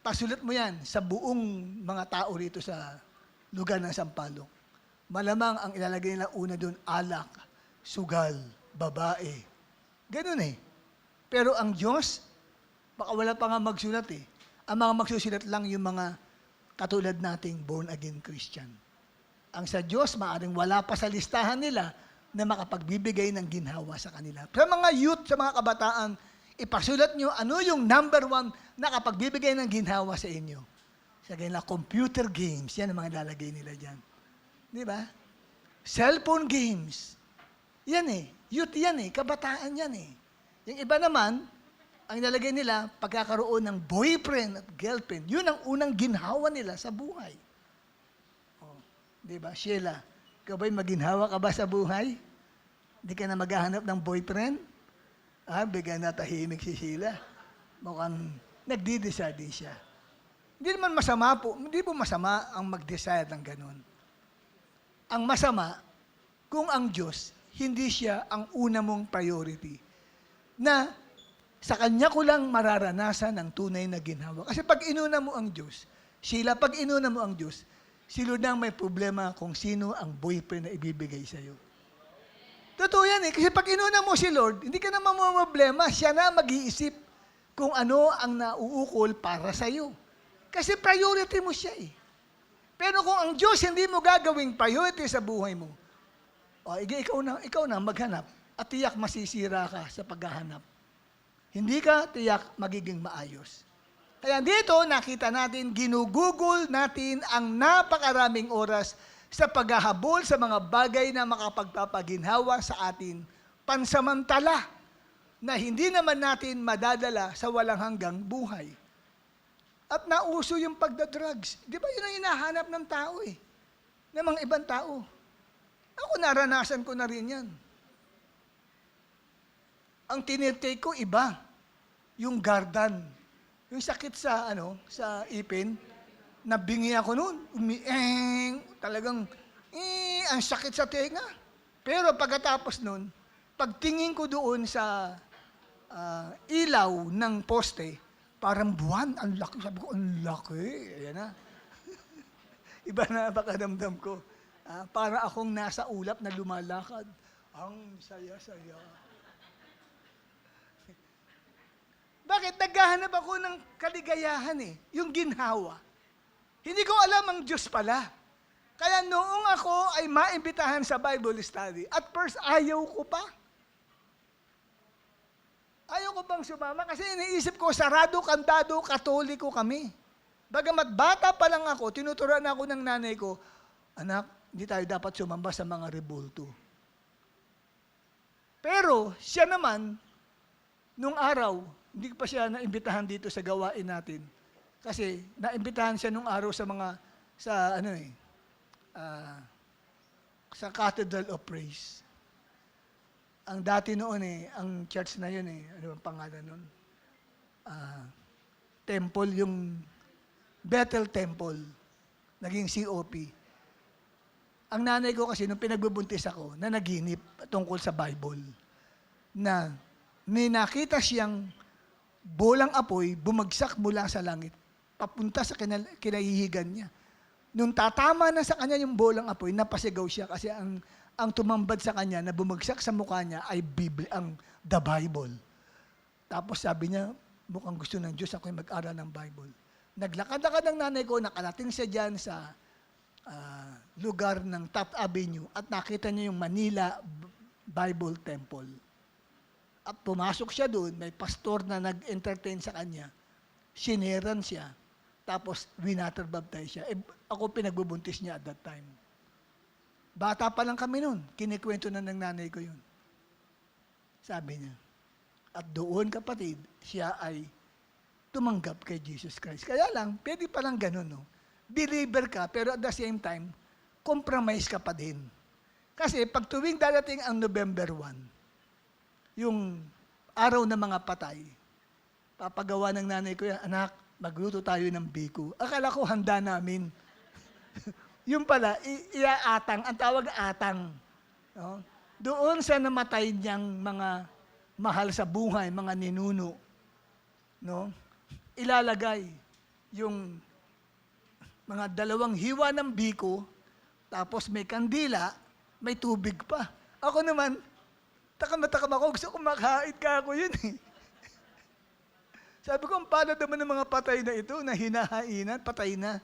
Speaker 1: Pasulat mo yan sa buong mga tao rito sa lugar ng Sampaloc. Malamang ang ilalagay nila una doon, alak, sugal, babae. Ganun Pero ang Diyos, baka wala pa nga magsulat Ang mga magsusulat lang yung mga katulad nating born-again Christian. Ang sa Diyos, maaaring wala pa sa listahan nila na makapagbibigay ng ginhawa sa kanila. Sa mga youth, sa mga kabataan, ipasulat nyo ano yung number 1 na kapagbibigay ng ginhawa sa inyo. Sa ganila, computer games, yan ang mga lalagay nila dyan. Di ba? Cellphone games. Yan youth yan kabataan yan Yung iba naman, ang nilagay nila, pagkakaroon ng boyfriend at girlfriend, yun ang unang ginhawa nila sa buhay. Di ba? Sheila, ikaw ba'y maginhawa ka ba sa buhay? Hindi ka na maghahanap ng boyfriend? Bigyan na tahimik si Sheila. Mukhang nagdi-decide din siya. Hindi naman masama po, hindi po masama ang mag-decide ng ganun. Ang masama, kung ang Diyos, hindi siya ang una mong priority. Na sa Kanya ko lang mararanasan ang tunay na ginhawa. Kasi pag inuna mo ang Diyos, Sheila, pag inuna mo ang Diyos, si Lord na may problema kung sino ang boyfriend na ibibigay sa'yo. Totoo yan Kasi pag inuna mo si Lord, hindi ka na mamamroblema. Siya na mag-iisip kung ano ang nauukol para sa'yo. Kasi priority mo siya Pero kung ang Diyos hindi mo gagawing priority sa buhay mo, ikaw na maghanap at tiyak masisira ka sa paghahanap. Hindi ka tiyak magiging maayos. Kaya dito nakita natin, ginugugol natin ang napakaraming oras sa paghahabol sa mga bagay na makapagpapaginhawa sa atin pansamantala na hindi naman natin madadala sa walang hanggang buhay. At nauso yung pagdadrugs. Di ba yun ang hinahanap ng tao ng mga ibang tao. Ako naranasan ko na rin yan. Ang tinitake ko iba. Yung Gardan. Yung sakit sa ipin, nabingi ako noon. Talagang, ang sakit sa tenga. Pero pagkatapos noon, pagtingin ko doon sa ilaw ng poste, parang buwan, ang laki. Sabi ko, ang laki. Ayan na. Iba na pakiramdam ko. Para akong nasa ulap na lumalakad. Ang saya-saya. Bakit? Naghahanap ako ng kaligayahan yung ginhawa. Hindi ko alam ang Diyos pala. Kaya noong ako ay maimbitahan sa Bible study, at first ayaw ko pa. Ayaw ko bang sumama? Kasi iniisip ko, sarado, kantado, katoliko kami. Bagamat bata pa lang ako, tinuturuan ako ng nanay ko, anak, Hindi tayo dapat sumamba sa mga rebulto. Pero siya naman, nung araw, hindi pa siya naimbitahan dito sa gawain natin. Kasi naimbitahan siya nung araw sa Cathedral of Praise. Ang dati noon ang church na yun ano ang pangalan noon? Temple, yung Bethel Temple, naging COP. Ang nanay ko kasi, nung pinagbubuntis ako, na naginip tungkol sa Bible, na may nakita siyang bolang apoy bumagsak mula sa langit, papunta sa kinahihigan niya. Nung tatama na sa kanya yung bolang apoy, napasigaw siya kasi ang tumambad sa kanya na bumagsak sa mukha niya ay the Bible. Tapos sabi niya, mukhang gusto ng Diyos ako mag-aral ng Bible. Naglakad-lakad ang nanay ko, nakarating siya dyan sa lugar ng Taft Avenue at nakita niya yung Manila Bible Temple. At pumasok siya doon, may pastor na nag-entertain sa kanya, sineran siya, tapos winater baptize siya. Ako pinagbubuntis niya at that time. Bata pa lang kami noon, kinikwento na ng nanay ko yun. Sabi niya. At doon, kapatid, siya ay tumanggap kay Jesus Christ. Kaya lang, pwede pa lang ganun, no? Believer ka, pero at the same time, compromise ka pa din. Kasi pag tuwing darating ang November 1, yung araw ng mga patay, papagawa ng nanay ko yan, anak, magluto tayo ng biko. Akala ko handa namin. Yung pala, iaatang, ang tawag atang. No? Doon sa namatay niyang mga mahal sa buhay, mga ninuno, no? Ilalagay yung mga 2 hiwa ng biko, tapos may kandila, may tubig pa. Ako naman, takam ako, gusto ko makain ka ako yun eh. Sabi ko, ang palad naman ng mga patay na ito, na hinahainan, patay na.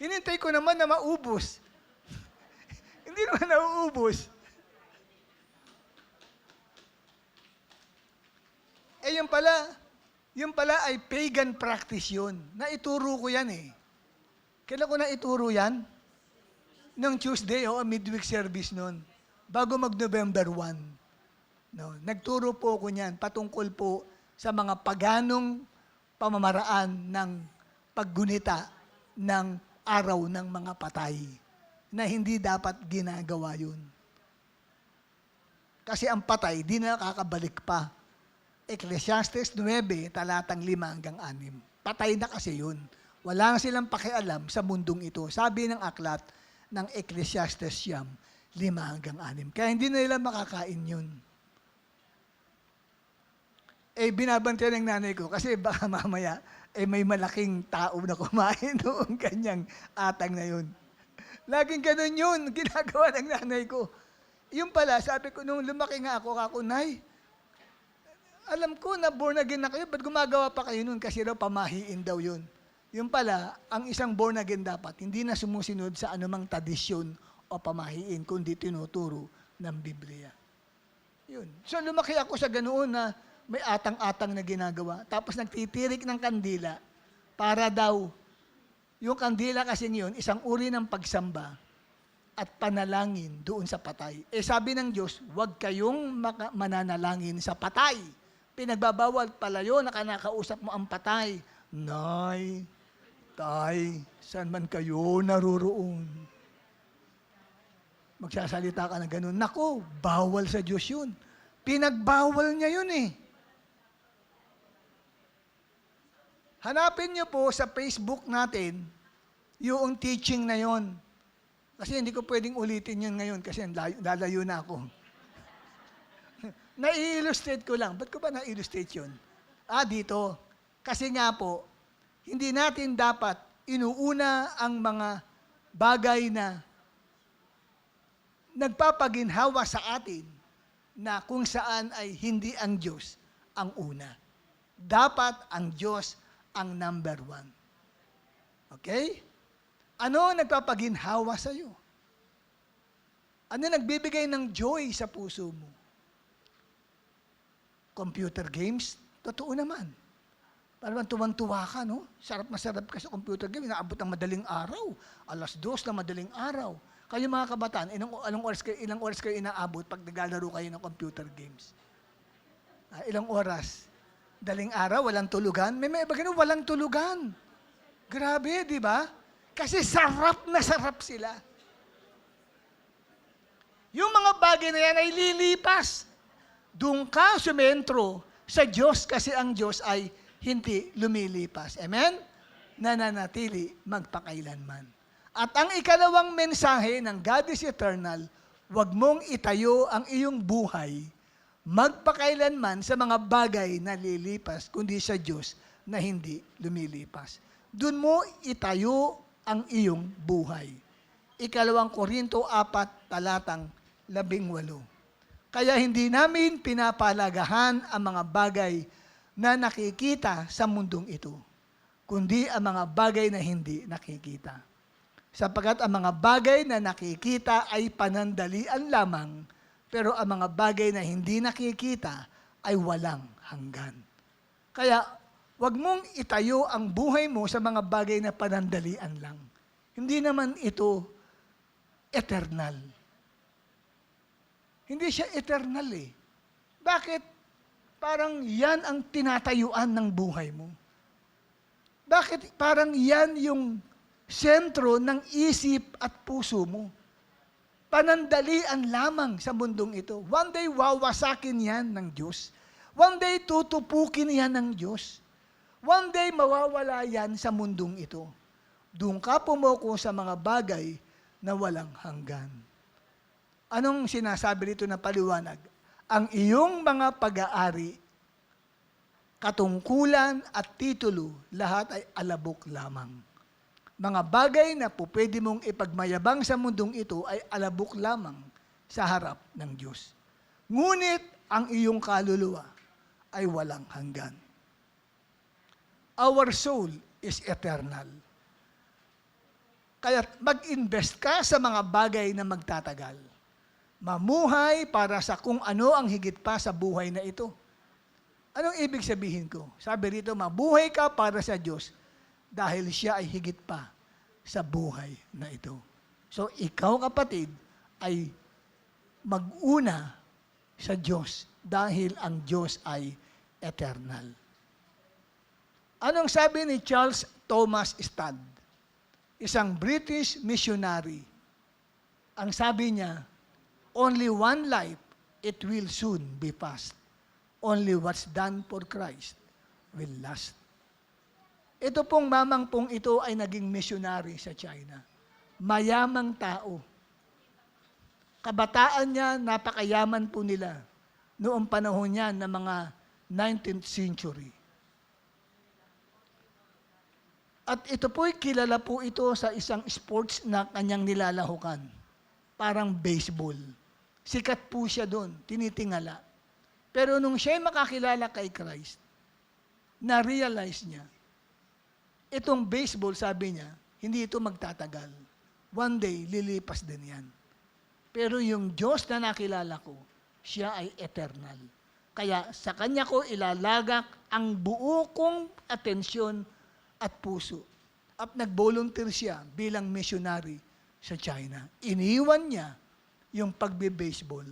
Speaker 1: Hinintay ko naman na maubos. Hindi naman nauubos. Yung pala ay pagan practice yun. Naituro ko yan eh. Kailan ko naituro yan? Nung Tuesday o midweek service noon. Bago mag-November 1. No, nagturo po ako niyan patungkol po sa mga paganong pamamaraan ng paggunita ng araw ng mga patay na hindi dapat ginagawa yun. Kasi ang patay, di na kakabalik pa. Ecclesiastes 9, talatang 5 hanggang 6. Patay na kasi yun. Wala silang pakialam sa mundong ito. Sabi ng aklat ng Ecclesiastes 5 hanggang 6. Kaya hindi na nila makakain yun. Binabantayan ng nanay ko kasi baka mamaya may malaking tao na kumain noong kanyang atang na yun. Laging ganun yun, ginagawa ng nanay ko. Yung pala, sabi ko, nung lumaki nga ako, Nay, alam ko na born again na kayo, ba't gumagawa pa kayo nun? Kasi daw pamahiin daw yun. Yung pala, ang isang born again dapat, hindi na sumusunod sa anumang tradisyon o pamahiin, kundi tinuturo ng Biblia. Yun. So lumaki ako sa ganoon na may atang-atang na ginagawa. Tapos nagtitirik ng kandila para daw, yung kandila kasi yun, isang uri ng pagsamba at panalangin doon sa patay. Sabi ng Diyos, huwag kayong mananalangin sa patay. Pinagbabawal pala yun, nakanakausap mo ang patay. Nay, tay, saan man kayo naroroon? Magsasalita ka na ganun. Naku, bawal sa Diyos yun. Pinagbawal niya yun eh. Hanapin niyo po sa Facebook natin yung teaching na yon. Kasi hindi ko pwedeng ulitin yun ngayon kasi lalayo na ako. Na-illustrate ko lang. Ba't ko ba na-illustrate yun? Dito. Kasi nga po, hindi natin dapat inuuna ang mga bagay na nagpapaginhawa sa atin na kung saan ay hindi ang Diyos ang una. Dapat ang Diyos ang number 1. Okay? Ano ang nagpapaginhawa sa iyo? Ano nagbibigay ng joy sa puso mo? Computer games? Totoo naman. Parang tuwang-tuwa ka, no? Sarap na sarap ka sa computer game. Inaabot ang madaling araw. 2:00 na madaling araw. Kayo mga kabataan, ilang oras kayo inaabot pag naglalaro kayo ng computer games? Ilang oras? Daling araw, walang tulugan? May iba ganun, walang tulugan. Grabe, di ba? Kasi sarap na sarap sila. Yung mga bagay na yan ay lilipas. Doon ka sumentro sa Diyos kasi ang Diyos ay hindi lumilipas. Amen? Nananatili magpakailanman. At ang ikalawang mensahe ng God is eternal, huwag mong itayo ang iyong buhay magpakailanman sa mga bagay na lilipas, kundi sa Diyos na hindi lumilipas. Doon mo itayo ang iyong buhay. Ikalawang Korinto 4, talatang 18. Kaya hindi namin pinapalagahan ang mga bagay na nakikita sa mundong ito, kundi ang mga bagay na hindi nakikita. Sapagkat ang mga bagay na nakikita ay panandalian lamang, pero ang mga bagay na hindi nakikita ay walang hanggan. Kaya, wag mong itayo ang buhay mo sa mga bagay na panandalian lang. Hindi naman ito eternal. Hindi siya eternal eh. Bakit? Parang yan ang tinatayuan ng buhay mo. Bakit parang yan yung sentro ng isip at puso mo? Panandalian lamang sa mundong ito. One day, wawasakin yan ng Diyos. One day, tutupukin yan ng Diyos. One day, mawawala yan sa mundong ito. Doon ka pumoko sa mga bagay na walang hanggan. Anong sinasabi dito na paliwanag? Ang iyong mga pag-aari, katungkulan at titulo, lahat ay alabok lamang. Mga bagay na po pwede mong ipagmayabang sa mundong ito ay alabok lamang sa harap ng Diyos. Ngunit ang iyong kaluluwa ay walang hanggan. Our soul is eternal. Kaya mag-invest ka sa mga bagay na magtatagal. Mamuhay para sa kung ano ang higit pa sa buhay na ito. Anong ibig sabihin ko? Sabi rito, mabuhay ka para sa Diyos dahil siya ay higit pa sa buhay na ito. So, ikaw kapatid ay mag-una sa Diyos dahil ang Diyos ay eternal. Anong sabi ni Charles Thomas Studd, isang British missionary? Ang sabi niya, only one life, it will soon be past. Only what's done for Christ will last. Ito pong mamang pong ito ay naging missionary sa China. Mayamang tao. Kabataan niya, napakayaman po nila noong panahon niya ng mga 19th century. At ito po'y kilala po ito sa isang sports na kanyang nilalahukan. Parang baseball. Sikat po siya doon, tinitingala. Pero nung siya'y makakilala kay Christ, na-realize niya, itong baseball, sabi niya, hindi ito magtatagal. One day, lilipas din yan. Pero yung Diyos na nakilala ko, siya ay eternal. Kaya sa Kanya ko ilalagak ang buo kong atensyon at puso. At nag-volunteer siya bilang missionary sa China. Iniwan niya yung pagbe-baseball.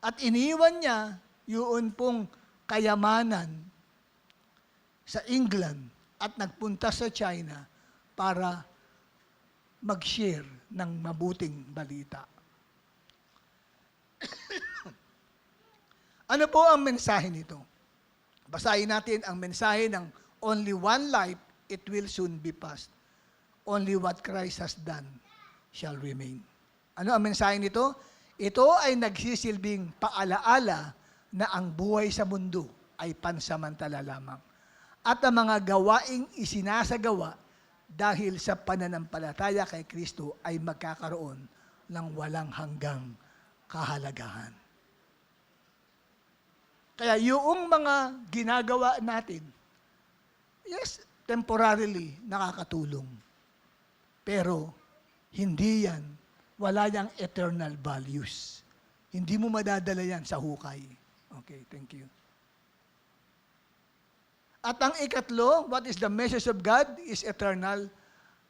Speaker 1: At iniwan niya yun pong kayamanan sa England at nagpunta sa China para mag-share ng mabuting balita. Ano po ang mensahe nito? Basahin natin ang mensahe ng only one life, it will soon be past. Only what Christ has done shall remain. Ano ang mensahe nito? Ito ay nagsisilbing paalaala na ang buhay sa mundo ay pansamantala lamang. At ang mga gawaing isinasagawa dahil sa pananampalataya kay Kristo ay magkakaroon ng walang hanggang kahalagahan. Kaya yung mga ginagawa natin, yes, temporarily nakakatulong. Pero hindi yan, wala yang eternal values. Hindi mo madadala yan sa hukay. Okay, thank you. At ang ikatlo, what is the message of God is eternal.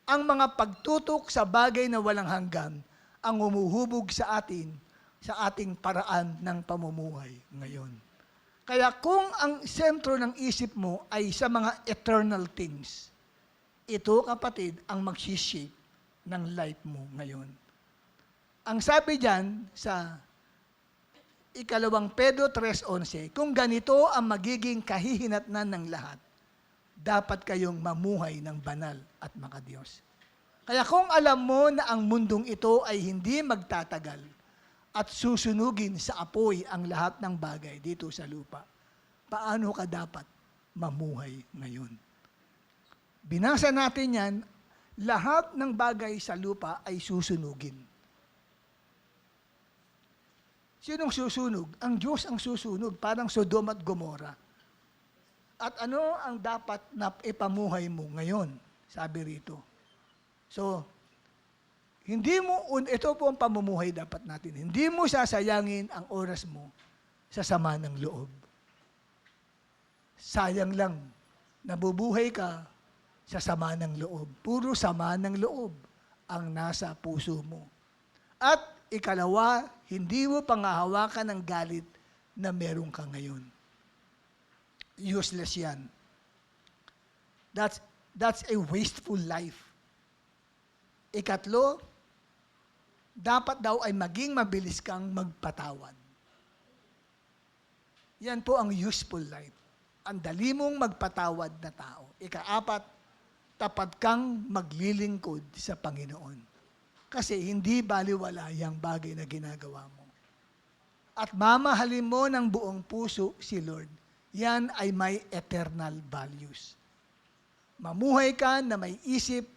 Speaker 1: Ang mga pagtutok sa bagay na walang hanggan ang humuhubog sa atin sa ating paraan ng pamumuhay ngayon. Kaya kung ang sentro ng isip mo ay sa mga eternal things, ito, kapatid, ang mag-shape ng life mo ngayon. Ang sabi diyan sa 2 Pedro 3:11, kung ganito ang magiging kahihinatnan ng lahat, dapat kayong mamuhay ng banal at makadiyos. Kaya kung alam mo na ang mundong ito ay hindi magtatagal at susunugin sa apoy ang lahat ng bagay dito sa lupa, paano ka dapat mamuhay ngayon? Binasa natin yan, lahat ng bagay sa lupa ay susunugin. Sinong susunog? Ang Diyos ang susunog, parang Sodom at Gomora. At ano ang dapat na ipamuhay mo ngayon? Sabi rito. So, ito po ang pamumuhay dapat natin. Hindi mo sasayangin ang oras mo sa sama ng loob. Sayang lang, nabubuhay ka sa sama ng loob. Puro sama ng loob ang nasa puso mo. At ikalawa, hindi mo pangahawakan ng galit na meron ka ngayon. Useless yan. That's a wasteful life. Ikatlo, dapat daw ay maging mabilis kang magpatawad. Yan po ang useful life. Ang dali mong magpatawad na tao. Ikaapat, tapat kang maglilingkod sa Panginoon. Kasi hindi baliwala yung bagay na ginagawa mo. At mamahalin mo ng buong puso si Lord. Yan ay may eternal values. Mamuhay ka na may isip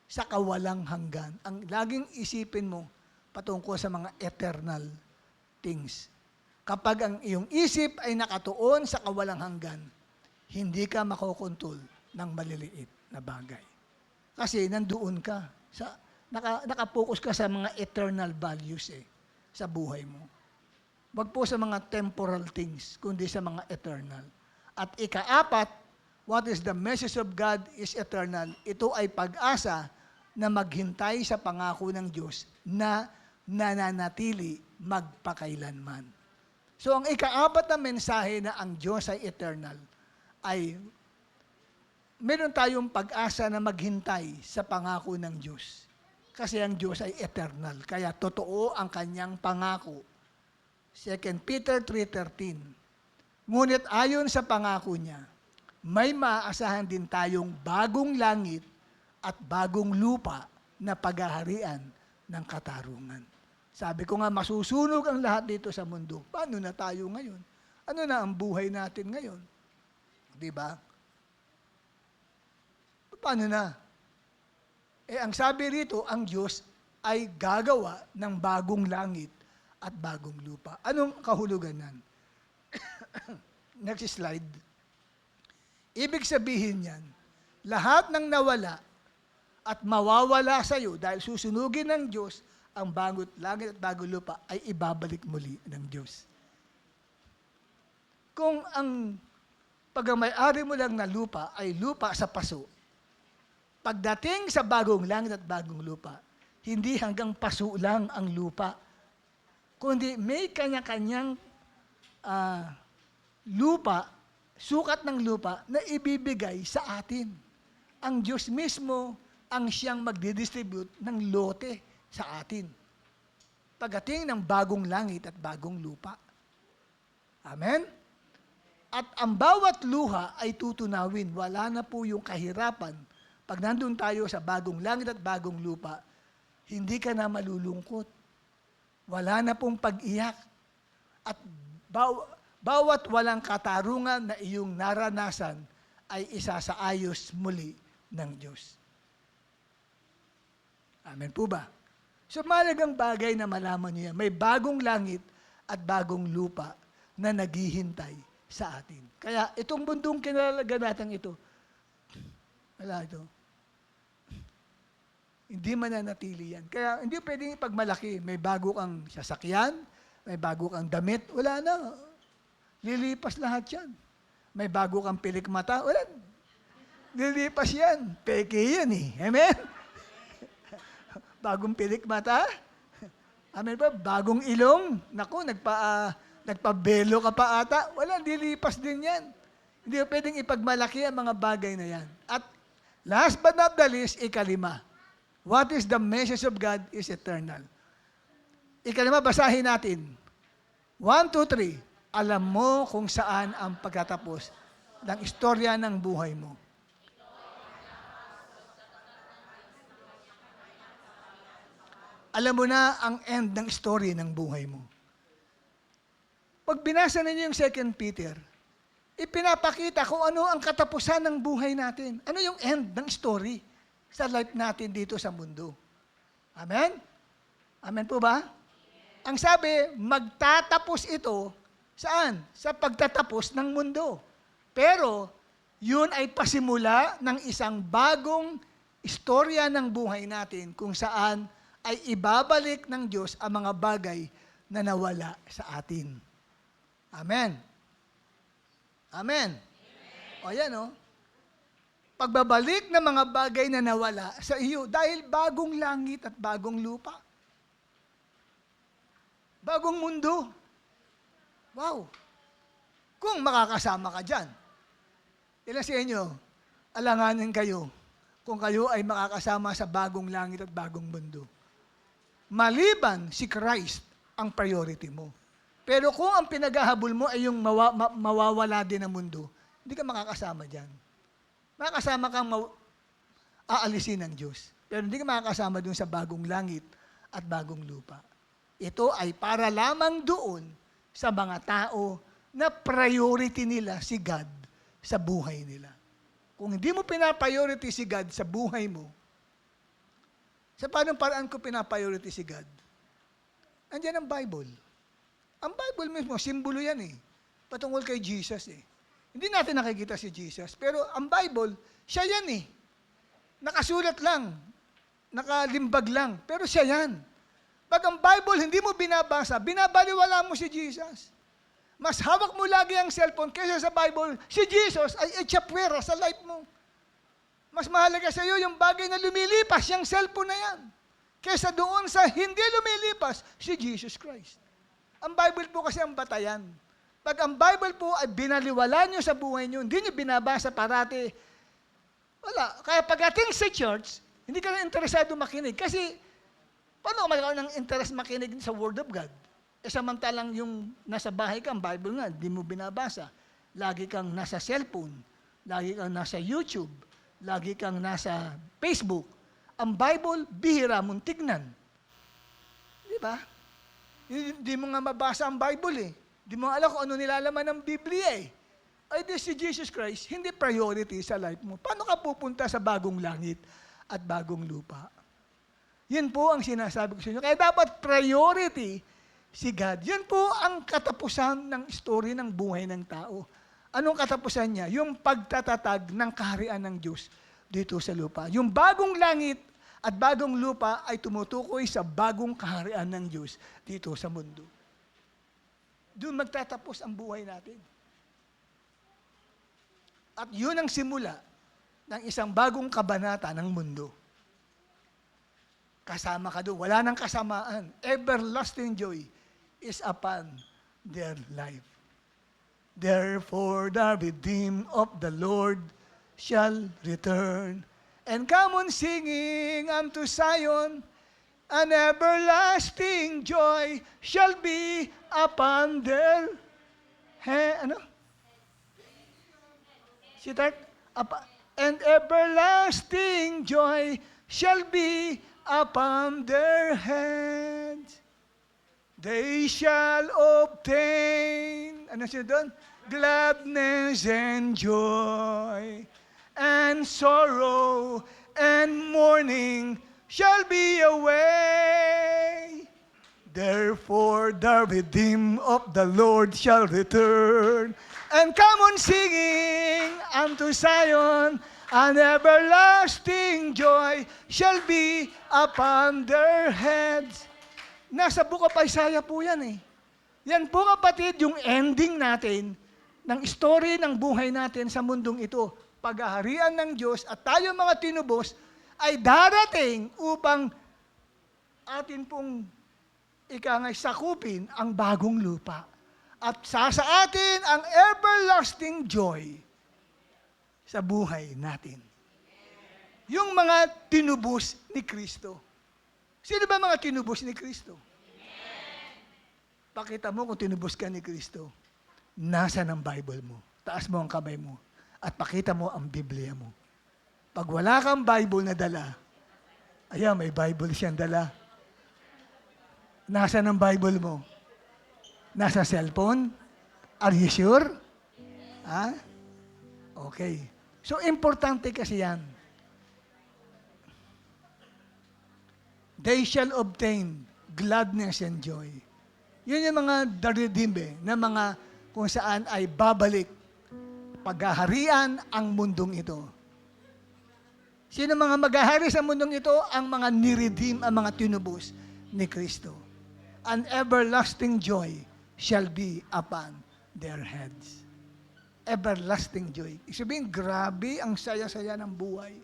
Speaker 1: sa kawalang hanggan. Ang laging isipin mo patungkol sa mga eternal things. Kapag ang iyong isip ay nakatuon sa kawalang hanggan, hindi ka makokontrol ng maliliit na bagay. Kasi nandoon ka, nakapokus ka sa mga eternal values sa buhay mo. Wag po sa mga temporal things, kundi sa mga eternal. At ikaapat, what is the message of God is eternal. Ito ay pag-asa na maghintay sa pangako ng Diyos na nananatili magpakailanman. So ang ikaapat na mensahe na ang Diyos ay eternal ay meron tayong pag-asa na maghintay sa pangako ng Diyos. Kasi ang Diyos ay eternal. Kaya totoo ang kanyang pangako. 2 Peter 3:13. Ngunit ayon sa pangako niya, may maaasahan din tayong bagong langit at bagong lupa na paghaharian ng katarungan. Sabi ko nga, masusunog ang lahat dito sa mundo. Paano na tayo ngayon? Ano na ang buhay natin ngayon? Di ba? Paano na? Ang sabi rito, ang Diyos ay gagawa ng bagong langit at bagong lupa. Anong kahulugan nan? Next slide. Ibig sabihin yan, lahat ng nawala at mawawala sa iyo dahil susunugin ng Diyos ang bagong langit at bagong lupa ay ibabalik muli ng Diyos. Kung ang pagmamay-ari mo lang na lupa ay lupa sa paso, pagdating sa bagong langit at bagong lupa, hindi hanggang paso lang ang lupa, kundi may kanya-kanyang lupa, sukat ng lupa na ibibigay sa atin. Ang Diyos mismo ang siyang magdidistribute ng lote sa atin. Pagdating ng bagong langit at bagong lupa. Amen? At ang bawat luha ay tutunawin. Wala na po yung kahirapan. Pag nandun tayo sa bagong langit at bagong lupa, hindi ka na malulungkot. Wala na pong pag-iyak. At bawat walang katarungan na iyong naranasan ay isasaayos muli ng Diyos. Amen po ba? So malagang bagay na malaman niya, may bagong langit at bagong lupa na naghihintay sa atin. Kaya itong mundong kinalalagan natin ito, wala ito. Hindi mananatili yan. Kaya hindi pwedeng ipagmalaki. May bago kang sasakyan, may bago kang damit, wala na. Lilipas lahat yan. May bago kang pilik mata, wala. Lilipas yan. Peke yan eh. Amen? Bagong pilik mata. Amen ba? Bagong ilong. Naku, nagpabelo ka pa ata. Wala, dilipas din yan. Hindi mo pwedeng ipagmalaki ang mga bagay na yan. At last but not the least, ikalima. What is the message of God is eternal. Ikalima, basahin natin. 1, 2, 3. Alam mo kung saan ang pagtatapos ng istorya ng buhay mo. Alam mo na ang end ng story ng buhay mo. Pag binasa ninyo yung 2 Peter, ipinapakita kung ano ang katapusan ng buhay natin. Ano yung end ng story sa life natin dito sa mundo. Amen? Amen po ba? Ang sabi, magtatapos ito, saan? Sa pagtatapos ng mundo. Pero, yun ay pasimula ng isang bagong istorya ng buhay natin kung saan ay ibabalik ng Diyos ang mga bagay na nawala sa atin. Amen. Amen. O yan o. Pagbabalik ng mga bagay na nawala sa iyo dahil bagong langit at bagong lupa. Bagong mundo. Wow. Kung makakasama ka dyan, ilan sa inyo, alanganin kayo kung kayo ay makakasama sa bagong langit at bagong mundo. Maliban si Christ ang priority mo. Pero kung ang pinaghahabol mo ay yung mawawala din ang mundo, hindi ka makakasama dyan. Makakasama kang aalisin ng Diyos. Pero hindi ka makakasama dun sa bagong langit at bagong lupa. Ito ay para lamang doon sa mga tao na priority nila si God sa buhay nila. Kung hindi mo pinapriority si God sa buhay mo, sa paanong paraan ko pinapriority si God? Andiyan ang Bible. Ang Bible mismo, simbolo yan eh. Patungkol kay Jesus eh. Hindi natin nakikita si Jesus, pero ang Bible, siya yan eh. Nakasulat lang, nakalimbag lang, pero siya yan. Pag ang Bible hindi mo binabasa, binabaliwala mo si Jesus. Mas hawak mo lagi ang cellphone kaysa sa Bible, si Jesus ay etsapwera sa life mo. Mas mahalaga sa iyo yung bagay na lumilipas, yung cellphone na yan. Kaysa doon sa hindi lumilipas, si Jesus Christ. Ang Bible po kasi ang batayan. Pag ang Bible po ay binaliwala nyo sa buhay nyo, hindi nyo binabasa parati, wala. Kaya pagdating sa church, hindi ka na interesado makinig. Kasi, paano ka magkakaroon ng interest makinig sa Word of God? Samantalang yung nasa bahay ka, ang Bible nga, hindi mo binabasa. Lagi kang nasa cellphone, lagi kang nasa YouTube, lagi kang nasa Facebook. Ang Bible, bihira mong tignan. Di ba? Hindi mo nga mabasa ang Bible eh. Hindi mo alam kung ano nilalaman ng Biblia eh. Ay di si Jesus Christ, hindi priority sa life mo. Paano ka pupunta sa bagong langit at bagong lupa? Yan po ang sinasabi ko sa inyo. Kaya dapat priority si God. Yan po ang katapusan ng story ng buhay ng tao. Anong katapusan niya? Yung pagtatatag ng kaharian ng Diyos dito sa lupa. Yung bagong langit at bagong lupa ay tumutukoy sa bagong kaharian ng Diyos dito sa mundo. Doon magtatapos ang buhay natin. At yun ang simula ng isang bagong kabanata ng mundo. Kasama ka doon. Wala nang kasamaan. Everlasting joy is upon their life. Therefore, the redeemed of the Lord shall return and come on singing unto Zion. An everlasting joy shall be upon their head. Ano? Sitat? And everlasting joy shall be upon their heads. They shall obtain, ano siya doon? Gladness and joy, and sorrow and mourning shall be away. Therefore the redeemed of the Lord shall return, and come on singing unto Zion. An everlasting joy shall be upon their heads. Nasa Book of Isaiah po yan eh. Yan po kapatid yung ending natin ng story ng buhay natin sa mundong ito. Paghaharian ng Diyos at tayo mga tinubos ay darating upang atin pong ikangay sakupin ang bagong lupa. At sa atin ang everlasting joy sa buhay natin. Yung mga tinubos ni Kristo. Sino ba mga tinubos ni Kristo? Pakita mo kung tinubos ka ni Kristo. Nasa ng Bible mo. Taas mo ang kamay mo. At pakita mo ang Biblia mo. Pag wala kang Bible na dala, ayan, may Bible siyang dala. Nasa ng Bible mo? Nasa cellphone? Are you sure? Ha? Okay. So, importante kasi yan. They shall obtain gladness and joy. Yun yung mga daridimbe na mga kung saan ay babalik paghaharian ang mundong ito. Sino mga maghahari sa mundong ito? Ang mga niredeem, ang mga tinubos ni Kristo. An everlasting joy shall be upon their heads. Everlasting joy. Isabihin, grabe ang saya-saya ng buhay.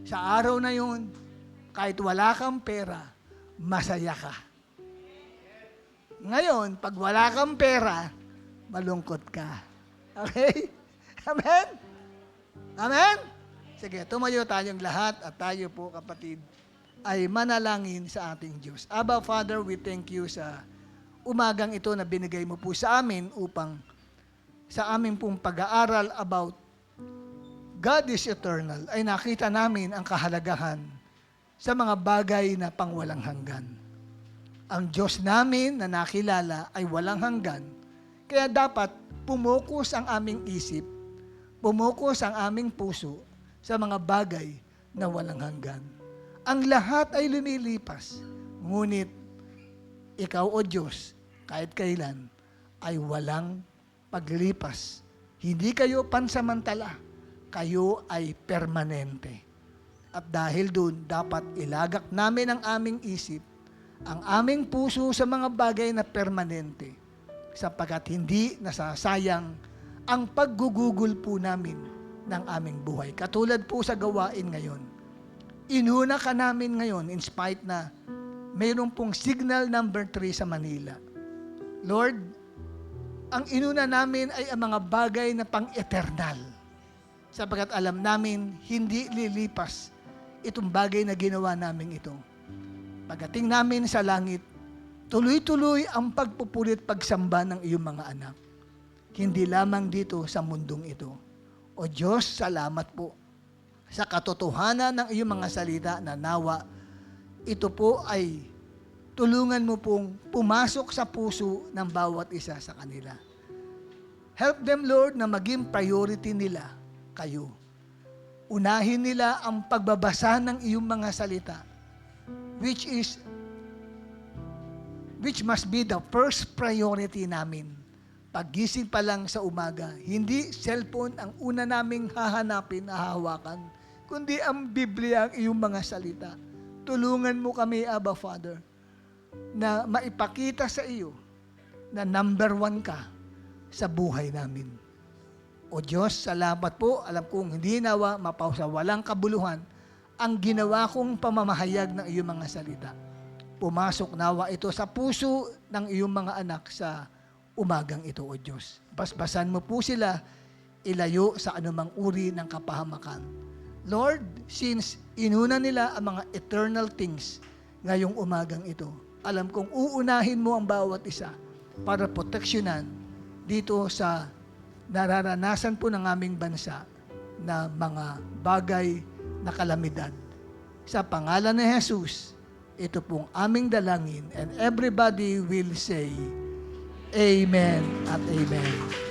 Speaker 1: Sa araw na yun, kahit wala kang pera, masaya ka. Ngayon, pag wala kang pera, malungkot ka. Okay? Amen? Amen? Sige, tumayo tayong lahat at tayo po, kapatid, ay manalangin sa ating Diyos. Abba, Father, we thank you sa umagang ito na binigay mo po sa amin upang sa aming pong pag-aaral about God is eternal ay nakita namin ang kahalagahan sa mga bagay na pangwalang hanggan. Ang Diyos namin na nakilala ay walang hanggan, kaya dapat pumokus ang aming isip, pumokus ang aming puso sa mga bagay na walang hanggan. Ang lahat ay lumilipas, ngunit ikaw, O Diyos, kahit kailan, ay walang paglipas. Hindi kayo pansamantala, kayo ay permanente. At dahil doon, dapat ilagak namin ang aming isip, ang aming puso sa mga bagay na permanente, sapagkat hindi nasasayang ang paggugugol po namin ng aming buhay. Katulad po sa gawain ngayon. Inuna ka namin ngayon in spite na mayroon pong signal number 3 sa Manila. Lord, ang inuna namin ay ang mga bagay na pang-eternal. Sapagkat alam namin, hindi lilipas itong bagay na ginawa namin ito. Pagdating namin sa langit, tuloy-tuloy ang pagpupulit pagsamba ng iyong mga anak. Hindi lamang dito sa mundong ito. O Diyos, salamat po sa katotohanan ng iyong mga salita na nawa ito po ay tulungan mo pong pumasok sa puso ng bawat isa sa kanila. Help them, Lord, na maging priority nila kayo. Unahin nila ang pagbabasa ng iyong mga salita, which must be the first priority namin. Paggising pa lang sa umaga, hindi cellphone ang una naming hahanapin, hahawakan, kundi ang Biblia, ang iyong mga salita. Tulungan mo kami, Abba Father, na maipakita sa iyo na number 1 ka sa buhay namin. O Diyos, salamat po. Alam kong hindi nawa mapausa, walang kabuluhan ang ginawa kong pamamahayag ng iyong mga salita. Pumasok nawa ito sa puso ng iyong mga anak sa umagang ito, O Diyos. Basbasan mo po sila, ilayo sa anumang uri ng kapahamakan. Lord, since inuna nila ang mga eternal things ngayong umagang ito, alam kong uunahin mo ang bawat isa para proteksyonan dito sa nararanasan po ng aming bansa na mga bagay na kalamidad. Sa pangalan ni Jesus, ito pong aming dalangin, and everybody will say, Amen at Amen.